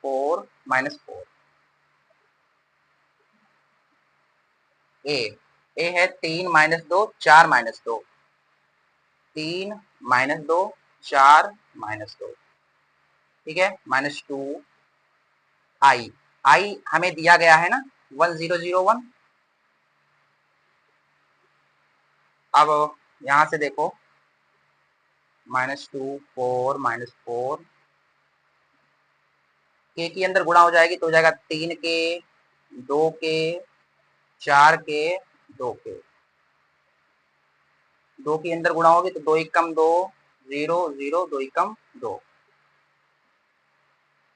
4 -4। ए है 3 -2 4 -2, 3 -2 4 -2। ठीक है, -2 आई, आई हमें दिया गया है ना 1001। अब यहाँ से देखो -2 4 -4 के की अंदर गुणा हो जाएगी तो हो जाएगा 3 के 2 के 4 के 2 के, 2 की अंदर गुणा होगी तो 2 एकम 2 0 0 2 एकम 2,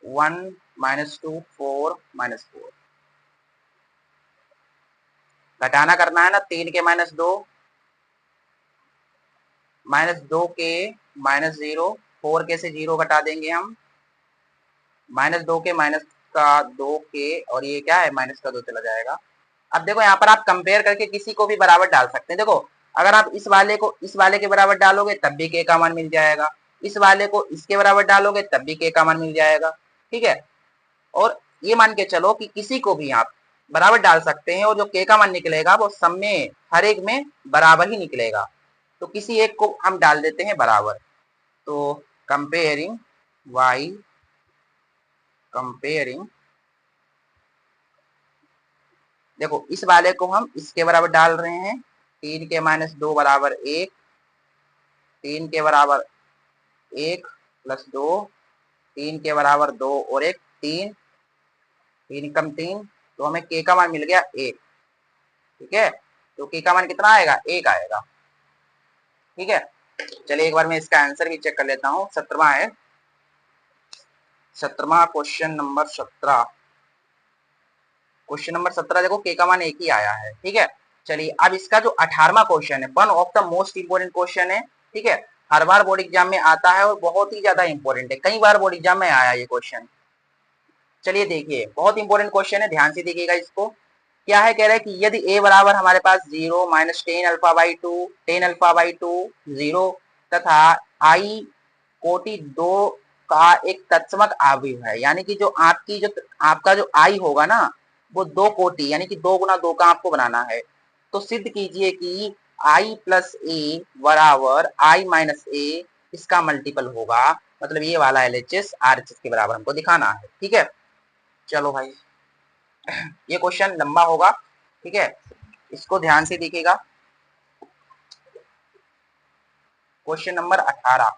1 -2 4 -4। घटाना करना है ना, 3 के -2 -2 के -0, 4 के से 0 घटा देंगे हम, -2 के माइनस का 2 के, और ये क्या है माइनस का 2 चला जाएगा। अब देखो यहाँ पर आप कंपेयर करके किसी को भी बराबर डाल सकते हैं। देखो अगर आप इस वाले को इस वाले के बराबर डालोगे तब भी के का मान मिल जाएगा, इस वाले को इसके बराबर डालोगे तब भी के का मान मिल जाएगा। ठीक है, और ये मान के चलो कि किसी को भी आप बराबर डाल सकते हैं और जो के का मान निकलेगा वो सब में हर एक में बराबर ही निकलेगा। तो किसी एक को हम डाल देते हैं बराबर, तो कंपेयरिंग y कंपेयरिंग, देखो इस वाले को हम इसके बराबर डाल रहे हैं, 3 के -2 बराबर 1, 3 के बराबर 1 + 2, 3 के बराबर 2 और 1 3, 3 कम 3, तो हमें के का मान मिल गया 1। ठीक है, तो के का मान कितना आएगा, 1 आएगा। ठीक है, चलिए एक बार मैं इसका आंसर भी चेक कर लेता हूँ। 17वां है, 17वां क्वेश्चन नंबर 17, क्वेश्चन नंबर 17 देखो के का मान 1 ही आया है। ठीक है, चलिए अब इसका जो 18वां क्वेश्चन है, one of the most important question है। ठीक है, हर बार बोर्ड एग्जाम में आता है और बहुत ही ज्यादा इंपॉर्टेंट है, कई बार बोर्ड एग्जाम में आया ये क्वेश्चन। चलिए देखिए, बहुत इंपॉर्टेंट क्वेश्चन है, ध्यान से देखिएगा इसको। क्या है, कह रहा है कि यदि a बराबर हमारे पास 0 - 10 अल्फा/2 10 अल्फा/2 0 तथा i कोटि 2 का एक तत्समक अवयव है, यानी कि जो आपका जो आई होगा ना वो 2 कोटि यानी कि 2 गुना 2 का आपको बनाना है। तो सिद्ध कीजिए कि आई प्लस ए बराबर आई माइनस ए इसका मल्टीपल होगा, मतलब ये वाला एलएचएस आरएचएस के बराबर हमको दिखाना है। ठीक है, चलो भाई ये क्वेश्चन लंबा होगा, ठीक है, इसको ध्यान से देखिएगा। क्वेश्चन नंबर 18,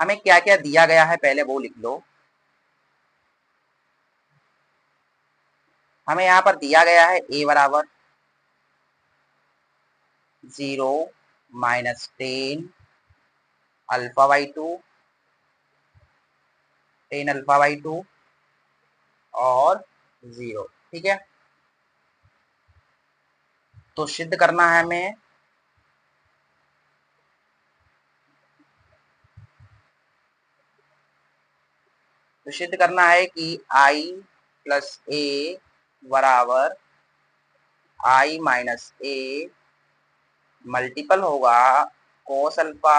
हमें क्या क्या दिया गया है पहले वो लिख लो। हमें यहाँ पर दिया गया है a बराबर 0 minus 10 alpha by 2, 10 alpha by 2 और 0। ठीक है, तो सिद्ध करना है हमें तो सिद्ध करना है कि i प्लस ए बराबर i माइनस ए मल्टीपल होगा cos alpha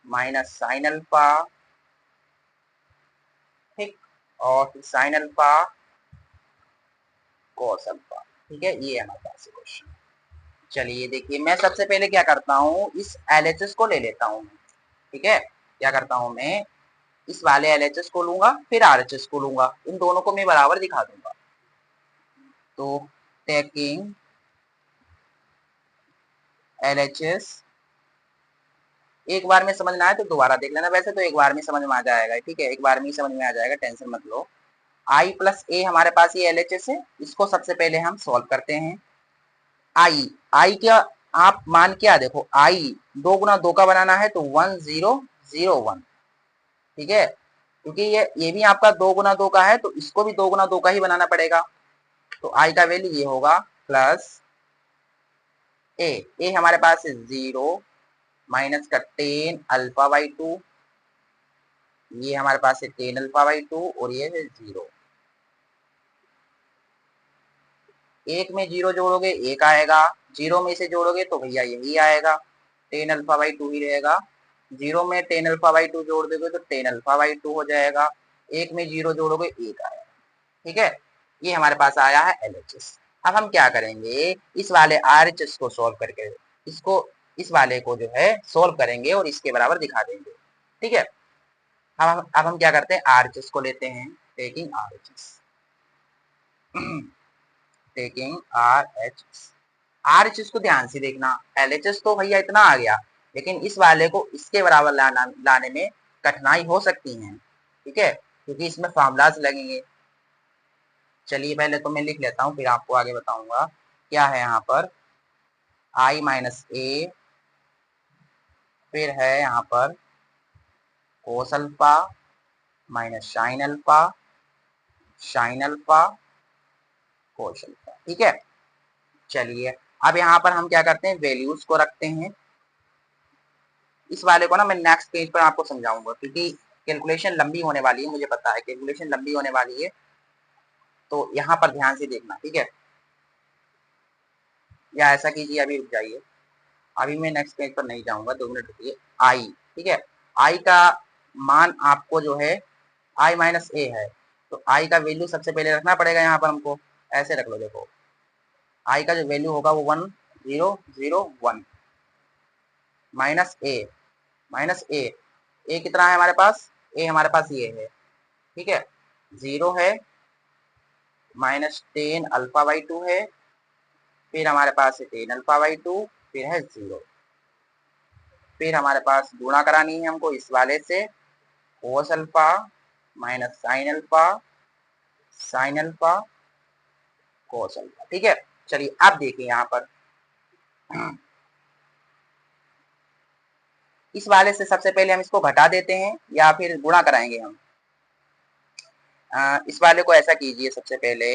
minus sine alpha, ठीक, और फिर साइन अल्फा कोस अल्फा। ठीक है, ये हमारे पास क्वेश्चन। चलिए देखिए, मैं सबसे पहले क्या करता हूँ, इस एलएचएस को ले लेता हूँ। ठीक है, क्या करता हूँ मैं, इस वाले एलएचएस को लूंगा फिर आरएचएस को लूंगा, इन दोनों को मैं बराबर दिखा दूंगा। तो टेकिंग एलएचएस, एक बार में समझना है तो दोबारा देख लेना, वैसे तो एक बार में समझ में आ जाएगा। ठीक है, एक बार में ही समझ में आ जाएगा, टेंशन मत लो। आई प्लस ए हमारे पास ये एलएचएस है, इसको सबसे पहले हम सॉल्व करते हैं। आई क्या, आप मान क्या देखो, आई 2 गुना 2 का बनाना है तो 1001, ठीक है, क्योंकि ये भी आपका 2 गुना 2 का है तो इसको भी 2 गुना 2 का ही बनाना पड़ेगा। तो आई का वैल्यू ये होगा प्लस ए हमारे पास है 0 माइनस का 10 अल्फा बाई 2, ये हमारे पास है 10 अल्फा बाई 2 और ये है 0। एक में 0 जोड़ोगे 1 आएगा, 0 में से जोड़ोगे तो भैया यही आएगा, 10 अल्फा बाई 2 ही रहेगा। 0 में 10 अल्फा बाई 2 जोड़ दोगे तो 10 अल्फा बाई 2 हो जाएगा, 1 में 0 जोड़ोगे 1 आएगा। ठीक है, ये हमारे पास आया है एलएचएस। अब हम क्या करेंगे, इस वाले आरएचएस को सॉल्व करके इसको इस वाले को जो है सॉल्व करेंगे और इसके बराबर दिखा देंगे। ठीक है, अब हम क्या करते हैं, आरएचएस को लेते हैं, taking RHS taking RHS. RHS को ध्यान से देखना, एलएचएस तो भैया इतना आ गया, लेकिन इस वाले को इसके बराबर लाने में कठिनाई हो सकती है। ठीक है, क्योंकि इसमें फार्मूलाज लगेंगे। चलिए पहले तो मैं लिख लेता हूँ फिर आपको आगे बताऊंगा। क्या है यहाँ पर, आई माइनस ए, फिर है यहाँ पर cos alpha minus sine alpha, sine alpha cos alpha. ठीक है, चलिए अब यहाँ पर हम क्या करते हैं, वैल्यूज को रखते हैं। इस वाले को ना मैं नेक्स्ट पेज पर आपको समझाऊंगा, क्योंकि कैलकुलेशन लंबी होने वाली है, मुझे पता है कैलकुलेशन लंबी होने वाली है, तो यहाँ पर ध्यान से देखना। ठीक है, या ऐसा कीजिए अभी रुक जाइए, अभी मैं नेक्स्ट पेज पर नहीं जाऊंगा, 2 मिनट रुकिए। आई, ठीक है, आई का मान आपको जो है आई माइनस ए है, तो आई का वैल्यू सबसे पहले रखना पड़ेगा यहाँ पर हमको। ऐसे रख लो, देखो आई का जो वैल्यू होगा वो 1001 माइनस ए, माइनस ए कितना है हमारे पास, ए हमारे पास ये है। ठीक है, 0 है माइनस 10 अल्फा बाई 2 है, फिर हमारे पास है 10 अल्फा बाई 2, फिर है 0, फिर हमारे पास गुणा करानी है हमको इस वाले से, cos alpha minus sine alpha, sine alpha cos alpha. ठीक है, चलिए अब देखिए यहाँ पर इस वाले से सबसे पहले हम इसको घटा देते हैं या फिर गुणा कराएंगे हम। इस वाले को ऐसा कीजिए, सबसे पहले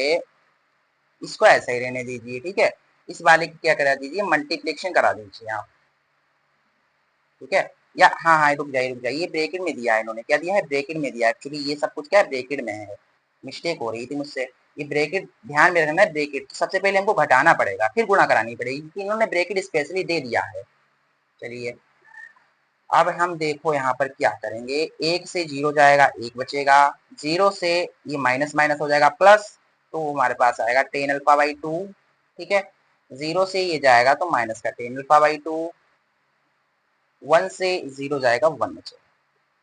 इसको ऐसा ही रहने दीजिए। ठीक है, इस वाले की क्या करा दीजिए, मल्टीप्लिकेशन करा दीजिए आप। ठीक है, या हाँ हाँ रुक जाइए, ये ब्रैकेट में दिया है इन्होंने, क्या दिया है, ब्रैकेट में दिया है। एक्चुअली ये सब कुछ क्या है, ब्रैकेट में है, मिस्टेक हो रही थी मुझसे। ये ब्रैकेट ध्यान में रखना है, ब्रैकेट तो सबसे पहले हमको घटाना पड़ेगा, फिर गुणा करानी पड़ेगी, क्योंकि इन्होंने ब्रैकेट स्पेशली दे दिया है। चलिए अब हम देखो यहाँ पर क्या करेंगे, 1 से 0 जाएगा, 1 बचेगा, 0 से ये माइनस माइनस हो जाएगा प्लस, तो हमारे पास आएगा टेन अल्फा बाई 2। ठीक है, 0 से ये जाएगा तो माइनस का टेन अल्फा बाई 2, 1 से 0 जाएगा 1 बचेगा।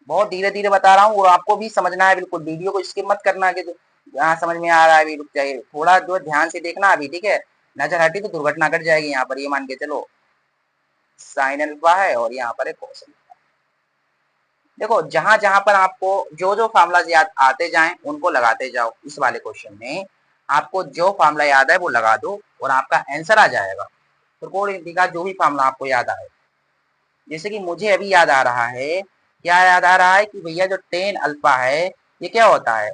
बहुत धीरे धीरे बता रहा हूँ और आपको भी समझना है, बिल्कुल वीडियो को स्किप मत करना कि यहाँ समझ में आ रहा है अभी रुक जाइए, थोड़ा जो ध्यान से देखना अभी, ठीक है, नजर हटी तो दुर्घटना घट जाएगी यहाँ पर, ये मान के चलो साइन अल्फा है और यहाँ पर है कोस अल्फा। देखो जहां जहां पर आपको जो जो फार्मूला याद आते जाएं उनको लगाते जाओ, इस वाले क्वेश्चन में आपको जो फार्मूला याद है वो लगा दो और आपका आंसर आ जाएगा। त्रिकोण का जो भी फार्मूला आपको याद आए, जैसे कि मुझे अभी याद आ रहा है, क्या याद आ रहा है कि भैया जो टेन अल्फा है ये क्या होता है,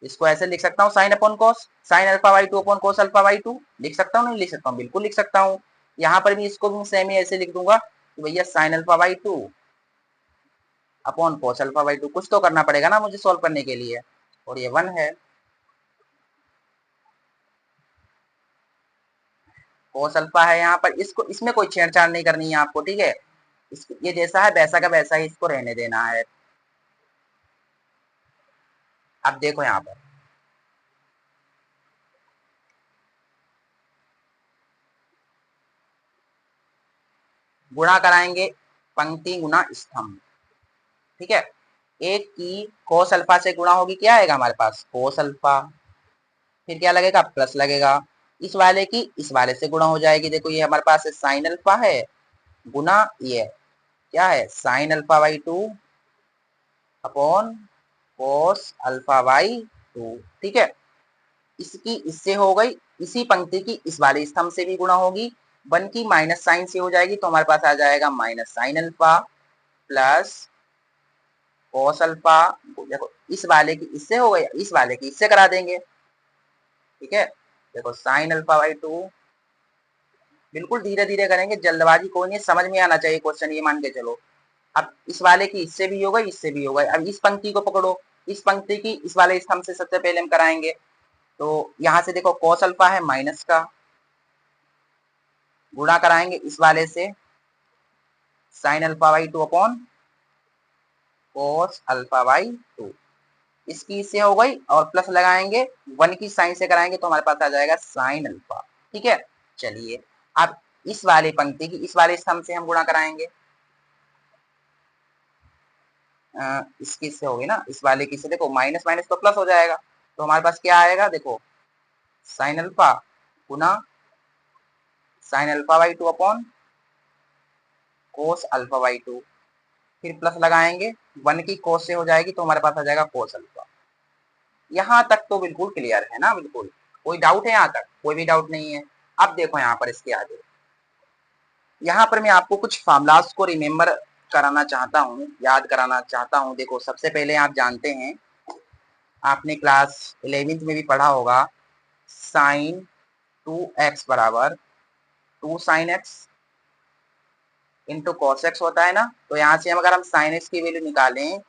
इसको ऐसे लिख सकता हूँ sine upon cos, sign alpha by 2 upon cos alpha by 2, लिख सकता हूँ नहीं लिख सकता हूँ, बिल्कुल लिख सकता हूँ। यहाँ पर भी इसको भी सेम ही ऐसे लिख दूंगा कि भैया sign alpha by 2 upon cos alpha by 2, कुछ तो करना पड़ेगा ना मुझे सॉल्व करने के लिए, और ये 1 है। कोस अल्फा है यहाँ पर, इसको इसमें कोई छेड़छाड़ नहीं करनी है आपको, ठीक है, ये जैसा है वैसा का वैसा ही इसको रहने देना है। अब देखो यहाँ पर गुणा कराएंगे, पंक्ति गुना स्तंभ, ठीक है, एक की कोस अल्फा से गुणा होगी, क्या आएगा हमारे पास कोस अल्फा, फिर क्या लगेगा प्लस लगेगा, इस वाले की इस वाले से गुणा हो जाएगी, देखो ये हमारे पास है साइन अल्फा है गुना ये क्या है sign alpha by 2 upon cos alpha by 2, ठीक है, इसकी इससे हो गई, इसी पंक्ति की इस वाले स्तंभ से भी गुणा होगी, 1 की माइनस साइन से हो जाएगी तो हमारे पास आ जाएगा minus sine alpha plus cos alpha, देखो इस वाले की इससे हो गई, इस वाले की इससे करा देंगे, ठीक है, देखो साइन अल्फा बाई 2, बिल्कुल धीरे धीरे करेंगे, जल्दबाजी कोई नहीं, समझ में आना चाहिए क्वेश्चन, ये मान के चलो। अब इस वाले की इससे भी हो गई इससे भी हो गई, अब इस पंक्ति को पकड़ो, इस पंक्ति की इस वाले स्तंभ से सबसे पहले हम कराएंगे, तो यहाँ से देखो कॉस अल्फा है माइनस का, गुणा कराएंगे इस वाले से sign alpha by 2 upon cos alpha by 2, इसकी इससे हो गई और प्लस लगाएंगे, 1 की साइन से कराएंगे तो हमारे पास आ जाएगा साइन अल्फा, ठीक है। चलिए अब इस वाले पंक्ति की इस वाले स्तंभ से हम गुणा कराएंगे, इसकी इससे होगी ना, इस वाले की से देखो माइनस माइनस तो प्लस हो जाएगा, तो हमारे पास क्या आएगा देखो sine alpha Guna sign alpha by 2 upon cos alpha by 2, फिर प्लस लगाएंगे, 1 की कोस से हो जाएगी तो हमारे पास आ जाएगा कोस अल्फा। यहाँ तक तो बिल्कुल क्लियर है ना, बिल्कुल कोई डाउट है यहाँ तक, कोई भी डाउट नहीं है। अब देखो यहाँ पर इसके आगे, यहाँ पर मैं आपको कुछ फार्मूलास को रिमेम्बर कराना चाहता हूँ, याद कराना चाहता हूँ। देखो सबसे पहले आप जानते हैं, आपने क्लास 11th में भी पढ़ा होगा, साइन 2x बराबर 2 sine x into cos x होता है ना, तो यहाँ से हम अगर हम साइन एक्स की वैल्यू निकालें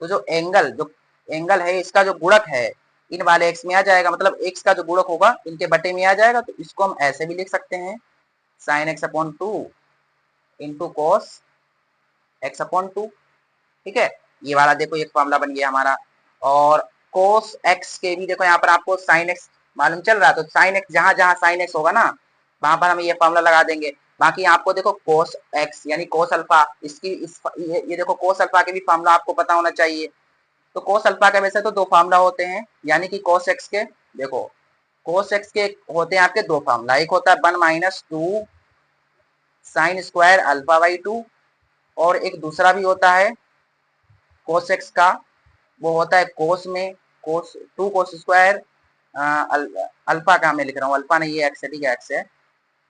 तो जो एंगल है इसका जो गुणक है इन वाले एक्स में आ जाएगा, मतलब एक्स का जो गुणक होगा इनके बटे में आ जाएगा, तो इसको हम ऐसे भी लिख सकते हैं sine x upon 2 into cos x upon 2, ठीक है, ये वाला देखो एक फॉर्मूला बन गया हमारा। और कोस एक्स के भी देखो यहाँ पर आपको साइन एक्स मालूम चल रहा है, तो साइन एक्स जहां जहां साइन एक्स होगा ना वहां पर हम ये फॉर्मूला लगा देंगे। बाकी आपको देखो कोस एक्स यानी कोस अल्फा, इसकी ये देखो कोस अल्फा के भी फॉर्मूला आपको पता होना चाहिए। तो कोस अल्फा के वैसे तो दो फॉर्मूला होते हैं, यानी कि कोस एक्स के देखो कोस एक्स के होते हैं आपके दो फॉर्मूला, एक होता है 1 minus 2 sine square alpha by 2, और एक दूसरा भी होता है कोस एक्स का, वो होता है कोस में कोस 2 कोस स्क्वायर अल्फा का मैं लिख रहा हूँ, अल्फा नहीं ये एक्स है, ठीक है एक्स है,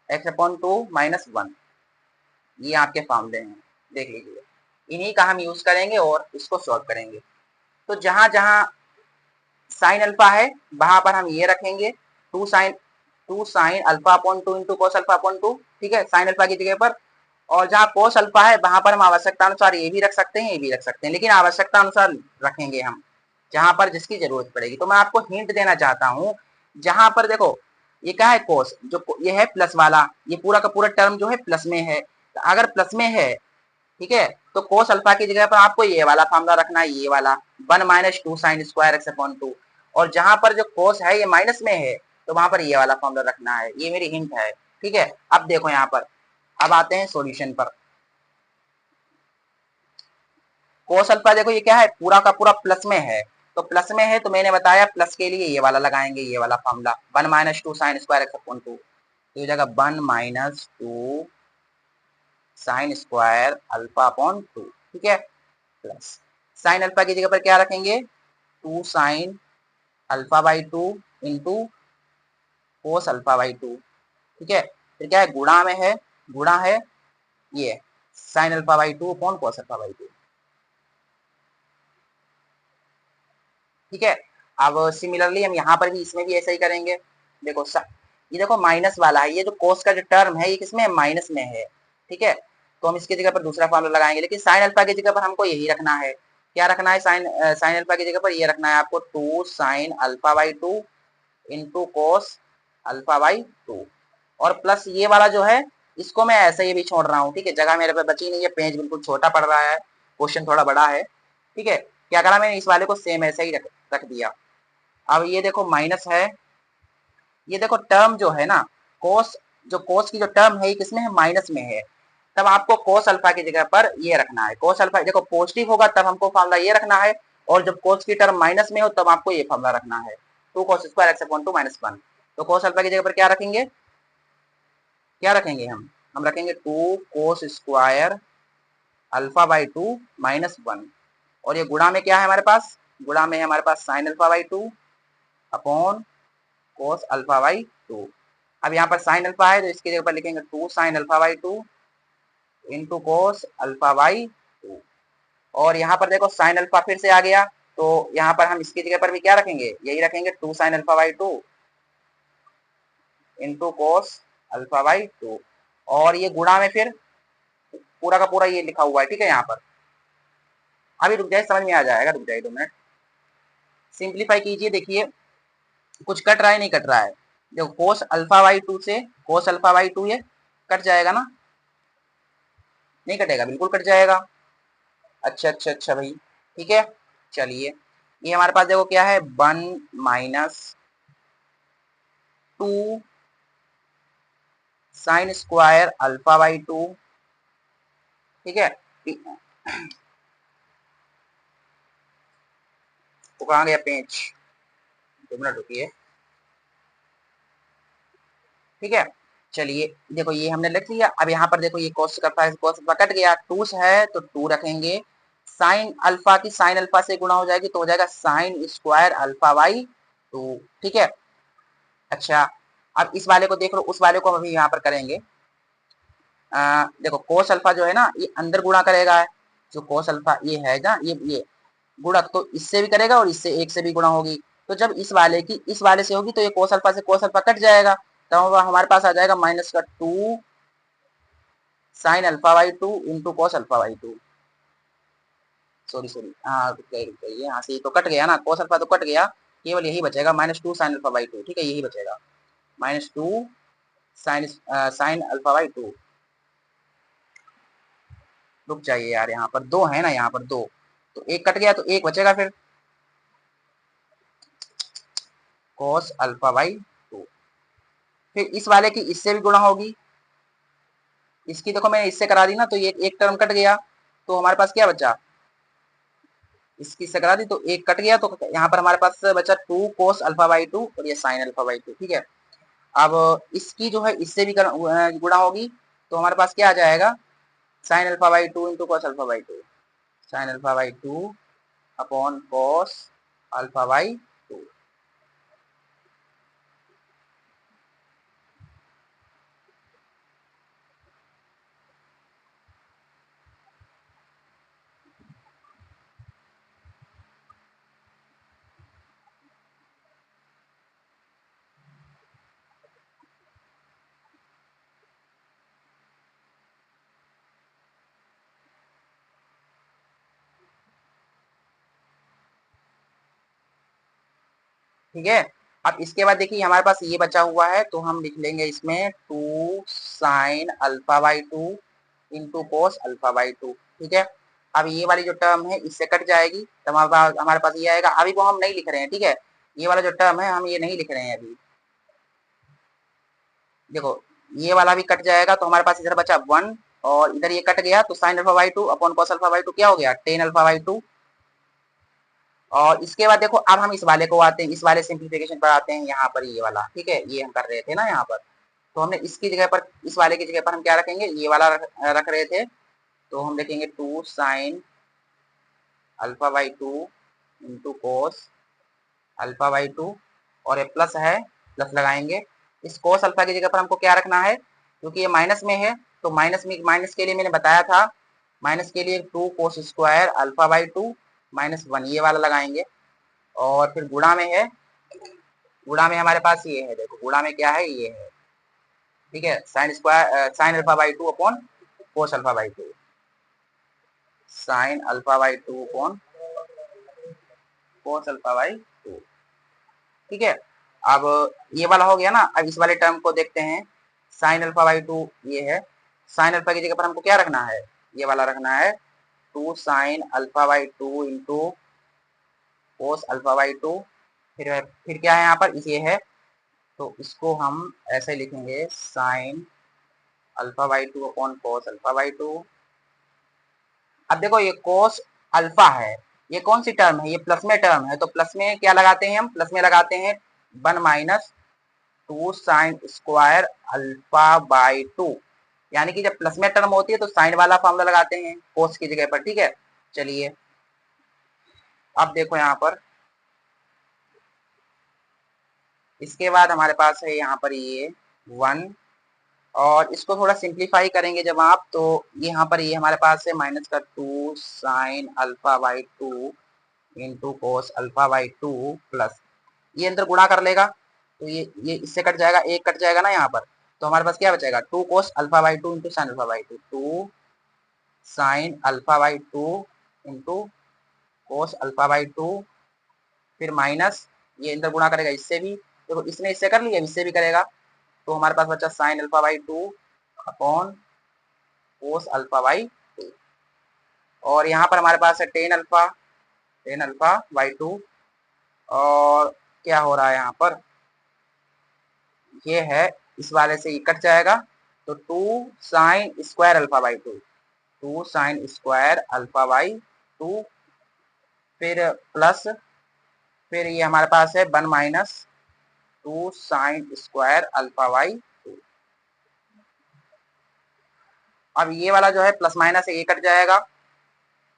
एक्स अपॉन 2 माइनस 1, ये आपके फॉर्मूले हैं, देख लीजिए, इन्हीं का हम यूज करेंगे और इसको सॉल्व करेंगे। तो जहां जहां साइन अल्फा है वहां पर हम ये रखेंगे 2 sine alpha upon 2 into cos alpha upon 2, ठीक है, साइन अल्फा की जगह पर। और जहाँ कोस अल्फा है वहां पर हम आवश्यकता अनुसार ये भी रख सकते हैं ये भी रख सकते हैं, लेकिन आवश्यकता अनुसार रखेंगे हम, जहां पर जिसकी जरूरत पड़ेगी। तो मैं आपको हिंट देना चाहता हूं, जहां पर देखो ये क्या है कोस, जो ये है प्लस वाला, ये पूरा का पूरा टर्म जो है प्लस में है। तो अगर प्लस में है, ठीक है, तो कोस अल्फा की जगह पर आपको ये वाला फार्मूला रखना है, ये वाला 1 minus 2 sine square x upon 2। और जहां पर जो कोस है ये माइनस में है, तो वहां पर ये वाला फार्मूला रखना है। ये मेरी हिंट है, ठीक है। अब देखो यहाँ पर, अब आते हैं सॉल्यूशन पर। कोस अल्फा देखो ये क्या है, पूरा का पूरा प्लस में है, तो प्लस में है तो मैंने बताया प्लस के लिए ये वाला लगाएंगे, ये वाला formula 1 minus 2 sine square x upon 2। तो ये जगह 1 minus 2 sine square alpha upon 2, ठीक है, प्लस साइन अल्फा की जगह पर क्या रखेंगे, 2 sign alpha by 2 into cos alpha by 2, ठीक है। फिर क्या है, गुणा में है, गुणा है ये sign alpha by 2 upon cos alpha by 2, ठीक है। अब सिमिलरली हम यहाँ पर भी, इसमें भी ऐसा ही करेंगे। देखो ये देखो माइनस वाला है, ये जो कोस का जो टर्म है ये किसमें है, माइनस में है, ठीक है। तो हम इसकी जगह पर दूसरा फॉर्मूला लगाएंगे, लेकिन साइन अल्फा की जगह पर हमको यही रखना है। क्या रखना है, साइन अल्फा की जगह पर ये रखना है आपको 2 sign alpha by 2 into cos alpha by 2। और प्लस ये वाला जो है इसको मैं ऐसे ही भी छोड़ रहा हूँ, ठीक है, जगह मेरे पे बची नहीं है, पेज बिल्कुल छोटा पड़ रहा है, क्वेश्चन थोड़ा बड़ा है, ठीक है। क्या करा मैंने, इस वाले को सेम ऐसे ही रख दिया। अब ये देखो माइनस है, ये देखो टर्म जो है ना, कोस, जो कोस की जो टर्म है ये किसमें है, माइनस में है। तब आपको कोस अल्फा की जगह पर ये रखना है, कोस अल्फा देखो पॉजिटिव होगा तब हमको फार्मूला ये रखना है, और जब कोस की टर्म माइनस में हो तब आपको ये फार्मूला रखना है, 2 cos square x upon 2 minus 1। तो कोस अल्फा की जगह पर क्या रखेंगे, क्या रखेंगे हम रखेंगे 2 cos square alpha by 2 minus 1। और ये गुणा में क्या है हमारे पास, गुणा में है हमारे पास sine alpha by 2 upon cos alpha by 2। अब यहाँ पर साइन अल्फा है तो इसकी जगह पर लिखेंगे 2 sign alpha by 2 into cos alpha by 2। और यहाँ पर देखो साइन अल्फा फिर से आ गया, तो यहाँ पर हम इसकी जगह पर भी क्या रखेंगे, यही रखेंगे 2 sign alpha by 2 into cos alpha by 2। और ये गुणा में फिर पूरा का पूरा ये लिखा हुआ है, ठीक है। यहाँ पर अभी रुक जाए, समझ में आ जाएगा, रुक जाए 2 मिनट, सिंप्लीफाई कीजिए, देखिए कुछ कट रहा है नहीं कट रहा है। देखो कोस अल्फा बाई 2 से कोस अल्फा बाई 2 ये कट जाएगा ना, नहीं कटेगा, बिल्कुल कट जाएगा। अच्छा अच्छा अच्छा भाई, ठीक है। चलिए ये हमारे पास देखो क्या है, 1 minus 2 sine square alpha by 2, ठीक है। तो कहाँ गया पेज, 2 मिनट रुकिए, ठीक है। चलिए देखो ये हमने लिख लिया। अब यहाँ पर देखो ये cos करता है, cos अल्फा कट गया, 2 है तो 2 रखेंगे, साइन अल्फा की साइन अल्फा से गुणा हो जाएगी तो हो जाएगा साइन स्क्वायर अल्फा बाई 2, ठीक है। अच्छा अब इस वाले को देख लो, उस वाले को हम अभी यहाँ पर करेंगे। देखो कोस अल्फा जो है ना ये अंदर गुणा करेगा, जो कोस अल्फा ये है ना, ये गुणक तो इससे भी करेगा और इससे एक से भी गुणा होगी। तो जब इस वाले की इस वाले से होगी तो ये कोस अल्फा से कोस अल्फा कट जाएगा, तो हमारे पास आ जाएगा माइनस का 2 sign alpha by 2 into cos alpha by 2। Sorry sorry, हाँ रुक जाइए, यहाँ से तो कट गया ना, कोस अल्फा तो कट गया, केवल यही बचेगा -2 साइन अल्फा बाई 2, ठीक है, यही बचेगा -2 साइन अल्फा बाई 2। रुक जाइए यार, यहाँ पर 2 है ना, यहाँ पर 2, तो एक कट गया तो एक बचेगा फिर cos अल्फा बाई 2। फिर इस वाले की इससे भी गुणा होगी, इसकी देखो मैंने इससे करा दी ना, तो ये एक टर्म कट गया, तो हमारे पास क्या बचा, इसकी इससे करा दी तो एक कट गया, तो यहाँ पर हमारे पास बचा 2 cos अल्फा बाई 2 और ये साइन अल्फा बाई 2, ठीक है। अब इसकी जो है इससे भी गुणा होगी, तो हमारे पास क्या आ जाएगा, sign alpha by 2 into cos alpha by 2, sign alpha by 2 upon cos alpha by 2। ठीक है। अब इसके बाद देखिए हमारे पास ये बचा हुआ है, तो हम लिख लेंगे इसमें 2 sign alpha by 2 into cos alpha by 2। ठीक है। अब ये वाली जो टर्म है इससे कट जाएगी, तो हमारे पास ये आएगा। अभी वो हम नहीं लिख रहे हैं, ठीक है। ये वाला जो टर्म है हम ये नहीं लिख रहे हैं अभी। देखो ये वाला भी कट जाएगा, तो हमारे पास इधर बचा 1 और इधर ये कट गया, तो sign alpha by 2 upon cos alpha by 2 क्या हो गया, टेन अल्फा बाई 2। और इसके बाद देखो अब हम इस वाले को आते हैं, इस वाले सिंप्लीफिकेशन पर आते हैं, यहाँ पर ये वाला, ठीक है, ये हम कर रहे थे ना यहाँ पर। तो हमने इसकी जगह पर, इस वाले की जगह पर हम क्या रखेंगे, ये वाला रख रहे थे, तो हम लिखेंगे 2 sign alpha by 2 into cos alpha by 2 और ये प्लस है, प्लस लगाएंगे। इस कोस अल्फा की जगह पर हमको क्या रखना है, क्योंकि ये माइनस में है, तो माइनस के लिए मैंने बताया था, माइनस के लिए 2 cos square alpha by 2 minus 1 ये वाला लगाएंगे। और फिर गुणा में है, गुणा में हमारे पास ये है, देखो गुणा में क्या है, ये है, ठीक है, sign alpha by 2 upon cos alpha by 2, sign alpha by 2 upon cos alpha by 2। ठीक है। अब ये वाला हो गया ना। अब इस वाले टर्म को देखते हैं, साइन अल्फा बाई 2 ये है, साइन अल्फा की जगह पर हमको क्या रखना है, ये वाला रखना है, 2 sign alpha by 2 into cos alpha by 2। फिर क्या है यहाँ पर, ये है, तो इसको हम ऐसे लिखेंगे, sign alpha by 2 upon cos alpha by 2। अब देखो ये कोस अल्फा है, ये कौन सी टर्म है, ये प्लस में टर्म है, तो प्लस में क्या लगाते हैं हम, प्लस में लगाते हैं 1 minus 2 sine square alpha by 2। यानी कि जब प्लस में टर्म होती है तो साइन वाला फॉर्मूला लगाते हैं कोस की जगह पर। ठीक है, चलिए अब देखो यहाँ पर, इसके बाद हमारे पास है यहाँ पर ये 1, और इसको थोड़ा सिंप्लीफाई करेंगे जब आप, तो यहाँ पर ये हमारे पास है माइनस का 2 sign alpha by 2 into cos alpha by 2 plus, ये अंदर गुणा कर लेगा, तो ये इससे कट जाएगा, एक कट जाएगा ना यहाँ पर, तो हमारे पास क्या बचेगा, 2 कोस alpha by 2 into sine alpha by 2, 2 sign alpha by 2 into cos alpha by 2, फिर माइनस, ये अंदर गुणा करेगा इससे भी, तो इसने इससे कर लिया, इससे भी करेगा, तो हमारे पास बचा sign alpha by 2 upon cos alpha by 2। और यहाँ पर हमारे पास है टेन अल्फा बाई 2, और क्या हो रहा है यहाँ पर, ये है, इस वाले से ये कट जाएगा, तो 2 sine square alpha by 2, 2 sine square alpha by 2, फिर प्लस, फिर ये हमारे पास है 1 minus 2 sine square alpha by 2। अब ये वाला जो है प्लस माइनस है, ये कट जाएगा,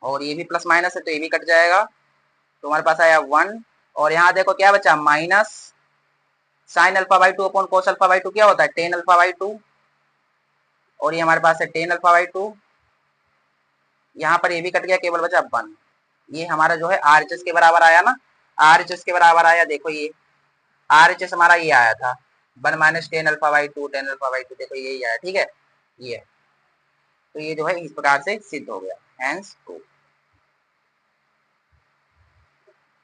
और ये भी प्लस माइनस है तो ये भी कट जाएगा, तो हमारे पास आया 1, और यहाँ देखो क्या बचा, minus sign alpha by 2 upon cos alpha by 2 क्या होता है, टेन अल्फा बाई 2, और ये हमारे पास है टेन अल्फा बाई 2, यहाँ पर ये भी कट गया, केवल बचा 1। ये हमारा जो है RHS के बराबर आया ना, RHS के बराबर आया, देखो ये RHS हमारा ये आया था 1 minus tan alpha by 2, tan alpha by 2, देखो यही आया, ठीक है, ये, तो ये जो है इस प्रकार से सिद्ध हो गया, हैंस ट्रू।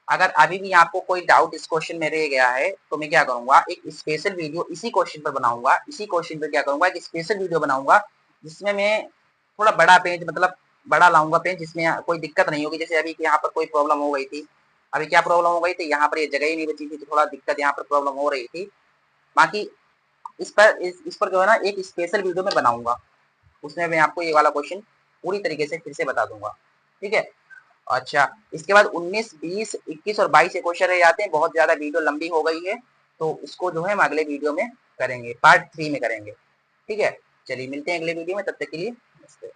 अगर अभी भी आपको कोई डाउट इस क्वेश्चन में रह गया है, तो मैं क्या करूंगा, एक स्पेशल वीडियो इसी क्वेश्चन पर बनाऊंगा, इसी क्वेश्चन पर क्या करूंगा, एक स्पेशल वीडियो बनाऊंगा, जिसमें मैं थोड़ा बड़ा पेज, मतलब बड़ा लाऊंगा पेज, जिसमें कोई दिक्कत नहीं होगी। जैसे अभी यहाँ पर कोई प्रॉब्लम हो गई थी, अभी क्या प्रॉब्लम हो गई थी, यहाँ पर ये जगह ही नहीं बची थी, तो थोड़ा दिक्कत यहाँ पर प्रॉब्लम हो रही थी। बाकी इस पर जो है ना एक स्पेशल वीडियो में बनाऊंगा, उसमें मैं आपको ये वाला क्वेश्चन पूरी तरीके से फिर से बता दूंगा, ठीक है। अच्छा, इसके बाद 19, 20, 21 और 22 के क्वेश्चन रह जाते हैं, बहुत ज्यादा वीडियो लंबी हो गई है, तो इसको जो है हम अगले वीडियो में करेंगे, पार्ट 3 में करेंगे, ठीक है। चलिए मिलते हैं अगले वीडियो में, तब तक के लिए नमस्ते।